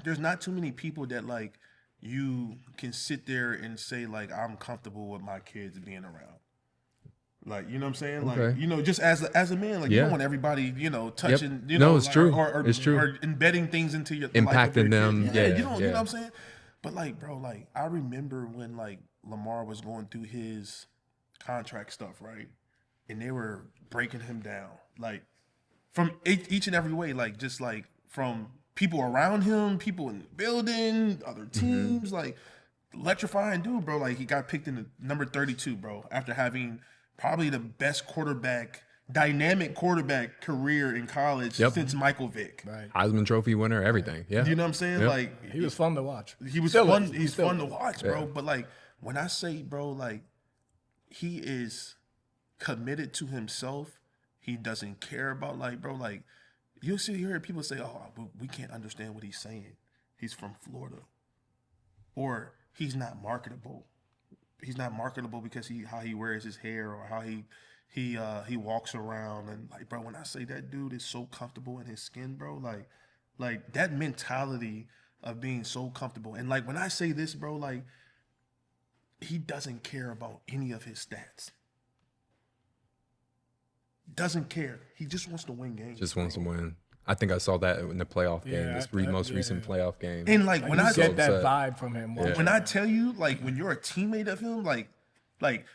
A: there's not too many people that like you can sit there and say like I'm comfortable with my kids being around. Like, you know what I'm saying? Like, you know, just as a man, like you don't want everybody, you know, touching, you know,
B: no, it's true.
A: It's
B: true.
A: Or embedding things into your
B: Impacting
A: life of your
B: them.
A: kids. You know what I'm saying? But like, bro, like I remember when like Lamar was going through his contract stuff, right? And they were breaking him down, like from each and every way, like just like from people around him, people in the building, other teams, like electrifying dude, bro. Like he got picked in the number 32, bro, after having probably the best dynamic quarterback career in college since Michael Vick.
C: Right.
B: Heisman Trophy winner, everything. Yeah.
A: You know what I'm saying? Like
C: He was fun to watch.
A: He was fun. He's fun to watch, bro. But like when I say, bro, like he is committed to himself. He doesn't care about like, bro, like you hear people say, oh, we can't understand what he's saying. He's from Florida. Or he's not marketable. He's not marketable because how he wears his hair or how he walks around. And like, bro, when I say that dude is so comfortable in his skin, bro, like that mentality of being so comfortable. And like when I say this, bro, like he doesn't care about any of his stats. Doesn't care. He just wants to win games.
B: Just wants to win. I think I saw that in the playoff game, this most recent playoff game.
A: And like when I
C: get that vibe from him,
A: when I tell you, like when you're a teammate of him, like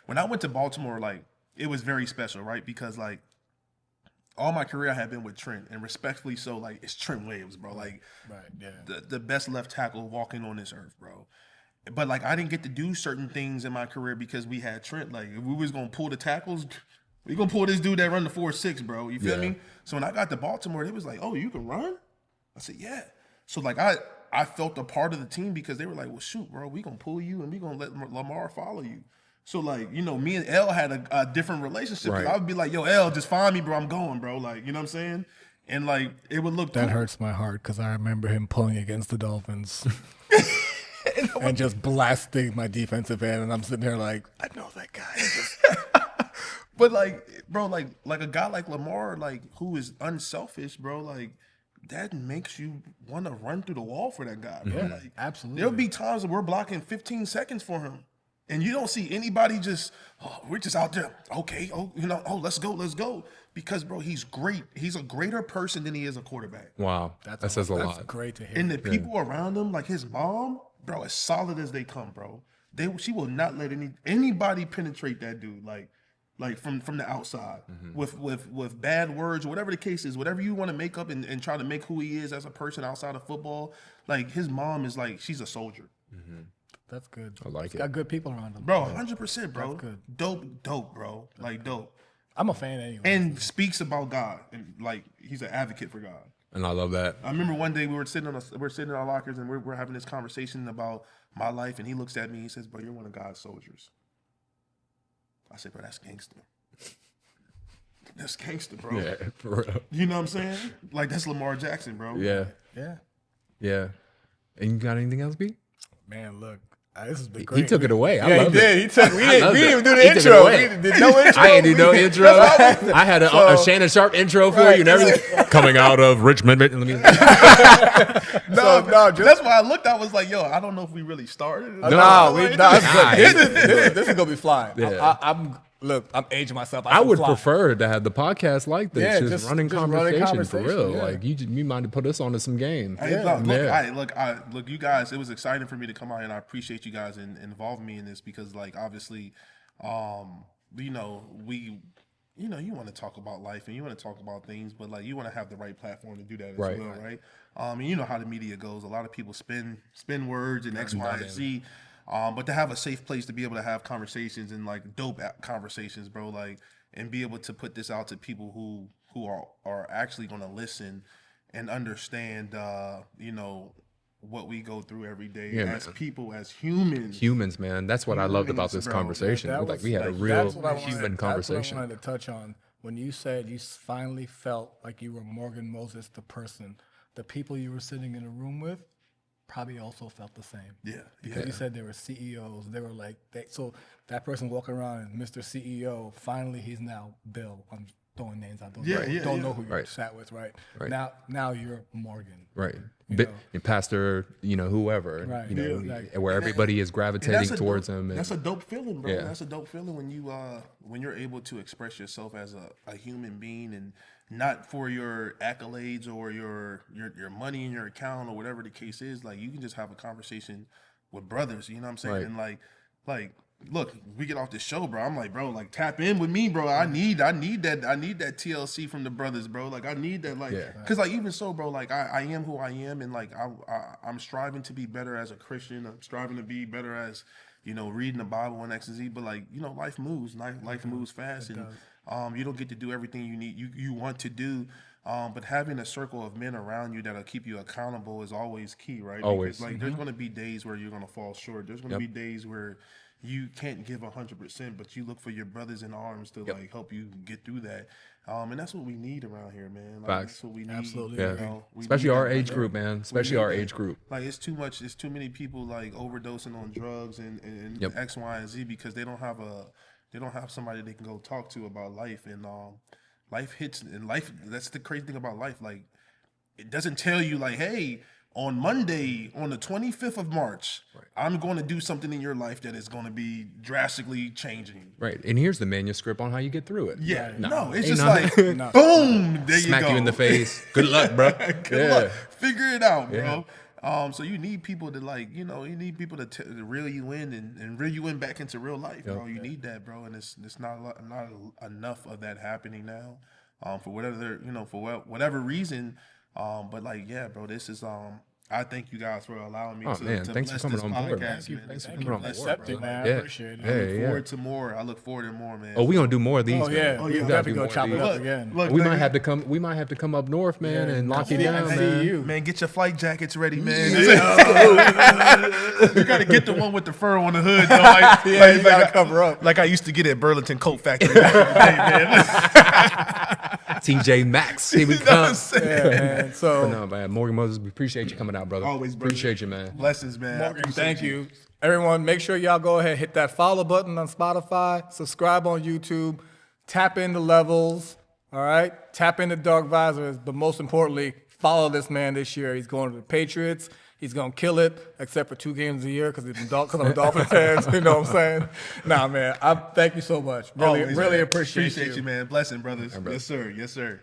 A: when I went to Baltimore, like it was very special, right? Because like all my career I have been with Trent, and respectfully so, like it's Trent Williams, bro. Like the best left tackle walking on this earth, bro. But like I didn't get to do certain things in my career because we had Trent. Like if we was gonna pull the tackles, we gonna pull this dude that run the 4.6, bro. You feel me? So when I got to Baltimore, it was like, oh, you can run? I said, yeah. So like I felt a part of the team because they were like, well, shoot, bro, we gonna pull you and we gonna let Lamar follow you. So like, you know, me and L had a different relationship. Right. I would be like, yo, L, just find me, bro. I'm going, bro. Like, you know what I'm saying? And like, it would look
C: that
A: cool.
C: hurts my heart because I remember him pulling against the Dolphins. And just blasting my defensive end, and I'm sitting there like, I know that guy.
A: But like, bro, like a guy like Lamar, like who is unselfish, bro, like that makes you want to run through the wall for that guy, bro. Like,
C: absolutely.
A: There'll be times that we're blocking 15 seconds for him, and you don't see anybody just, we're just out there, okay, let's go, because bro, he's great. He's a greater person than he is a quarterback.
B: Wow, that says a lot.
C: That's great to hear.
A: And the people around him, like his mom, bro, as solid as they come, bro. She will not let anybody penetrate that dude, like from the outside with bad words or whatever the case is, whatever you want to make up and try to make who he is as a person outside of football. Like his mom is like, she's a soldier.
C: That's good.
B: I like it.
C: Got good people around him,
A: bro. 100%, bro.
C: That's good.
A: Dope, bro. Like dope.
C: I'm a fan anyway.
A: And speaks about God, and like he's an advocate for God.
B: And I love that.
A: I remember one day we were sitting in our lockers and we're having this conversation about my life, and he looks at me and he says, bro, you're one of God's soldiers. I said, bro, that's gangster. That's gangster, bro.
B: Yeah, for real.
A: You know what I'm saying? Like, that's Lamar Jackson, bro.
B: Yeah. And you got anything else, B?
C: Man, look. This has been great.
B: He took it away.
C: I
B: loved
C: he did.
B: it.
C: He took. We didn't even do the intro. We did no intro.
B: I ain't do no intro. I had a Shannon Sharp intro for you and everything. Coming out of Richmond. Let me.
A: No. That's why I looked. I was like, yo, I don't know if we really started.
C: This is gonna be flying.
B: Yeah.
C: I'm aging myself.
B: I would prefer to have the podcast like this,
C: Yeah,
B: just running conversation for real.
C: yeah.
B: Like you might have put us onto some game.
A: Hey, look, you guys. It was exciting for me to come out here, and I appreciate you guys involving me in this because, like, obviously, you want to talk about life and you want to talk about things, but like you want to have the right platform to do that as well, right? And you know how the media goes. A lot of people spin words and X, Y, and Z. But to have a safe place to be able to have conversations and like dope conversations, bro, like, and be able to put this out to people who are actually going to listen and understand, what we go through every day as people, as humans.
B: Humans, man. That's what I loved about this conversation. We had a real human conversation.
C: That's what I wanted to touch on. When you said you finally felt like you were Morgan Moses, the person, the people you were sitting in a room with probably also felt the same.
A: Yeah.
C: Because you said they were CEOs. They were like, so that person walking around and Mr. CEO, finally he's now Bill. I'm throwing names out. Don't know who you sat with, right? Now you're Morgan.
B: Right. Pastor, whoever, where everybody is gravitating towards him.
A: That's a dope feeling, bro. Yeah. That's a dope feeling when you're able to express yourself as a human being and not for your accolades or your money in your account or whatever the case is. Like, you can just have a conversation with brothers, you know what I'm saying?
B: Right.
A: And like, look, we get off this show, bro. I'm like, bro, like tap in with me, bro. I need that TLC from the brothers, bro. Like, I need that, because like even so, bro, like I am who I am, and like I'm striving to be better as a Christian. I'm striving to be better as reading the Bible and X and Z. But like life moves, life moves fast, and you don't get to do everything you want to do. But having a circle of men around you that'll keep you accountable is always key, right?
B: Always.
A: Because there's going to be days where you're going to fall short. There's going to be days where you can't give 100%, but you look for your brothers in arms to like help you get through that. And that's what we need around here, man. Like, that's what we need.
C: Absolutely.
B: Yeah. Especially our age group, man. Especially our age group.
A: Like, it's too much. It's too many people like overdosing on drugs and X, Y, and Z because they don't have somebody they can go talk to about life. And life hits, and life, that's the crazy thing about life. Like, it doesn't tell you like, hey, on Monday, on the 25th of March, I'm going to do something in your life that is going to be drastically changing.
B: Right. And here's the manuscript on how you get through it.
A: Yeah.
B: Right.
A: No, it's
B: Ain't
A: just
B: nothing.
A: like, boom, there
B: Smack
A: you go.
B: you in the face. Good luck, bro.
A: Good luck. Figure it out, bro. So you need people to you need people to reel you in and reel you in back into real life, bro. You need that, bro. And it's not enough of that happening now, for whatever reason. But bro, this is I thank you guys for allowing me to
B: thanks
A: bless
B: for coming
A: this
B: on board, man.
A: podcast, man.
B: Thanks for
A: Thank
B: coming
A: you
B: on
A: for
B: board,
A: accepting,
C: man.
A: man.
C: I appreciate it.
A: I look forward to more. I look forward to more, man.
B: Oh, we gonna do more of these.
C: Oh yeah,
B: man.
C: we
B: gotta
C: definitely
B: do
C: go
B: more
C: chop
B: of
C: it
B: these.
C: up again.
A: Look,
B: We
A: nigga,
B: might have to come. We might have to come up north, man, and lock you down,
C: see
B: man.
C: you.
A: Man, get your flight jackets ready, man. You gotta get the one with the fur on the hood, though.
C: You gotta cover up.
A: Like I used to get at Burlington Coat Factory back in the day, man.
B: TJ Maxx, here we
A: You know what
B: come.
A: I'm saying?
C: Yeah, man. So
B: But no, man, Morgan Moses, we appreciate you coming out, brother.
A: Always, brother.
B: appreciate you, man.
A: Blessings, man.
C: Morgan, thank you. Everyone, make sure y'all go ahead, hit that follow button on Spotify, subscribe on YouTube, tap into Levels, all right? Tap into Dark Visors, but most importantly, follow this man this year. He's going to the Patriots. He's going to kill it, except for 2 games a year because I'm a Dolphins fan. You know what I'm saying? Nah, man, I thank you so much. Really,
A: Always,
C: really
A: man.
C: appreciate
A: you, man. Blessing, brothers. Yes, sir. Yes, sir.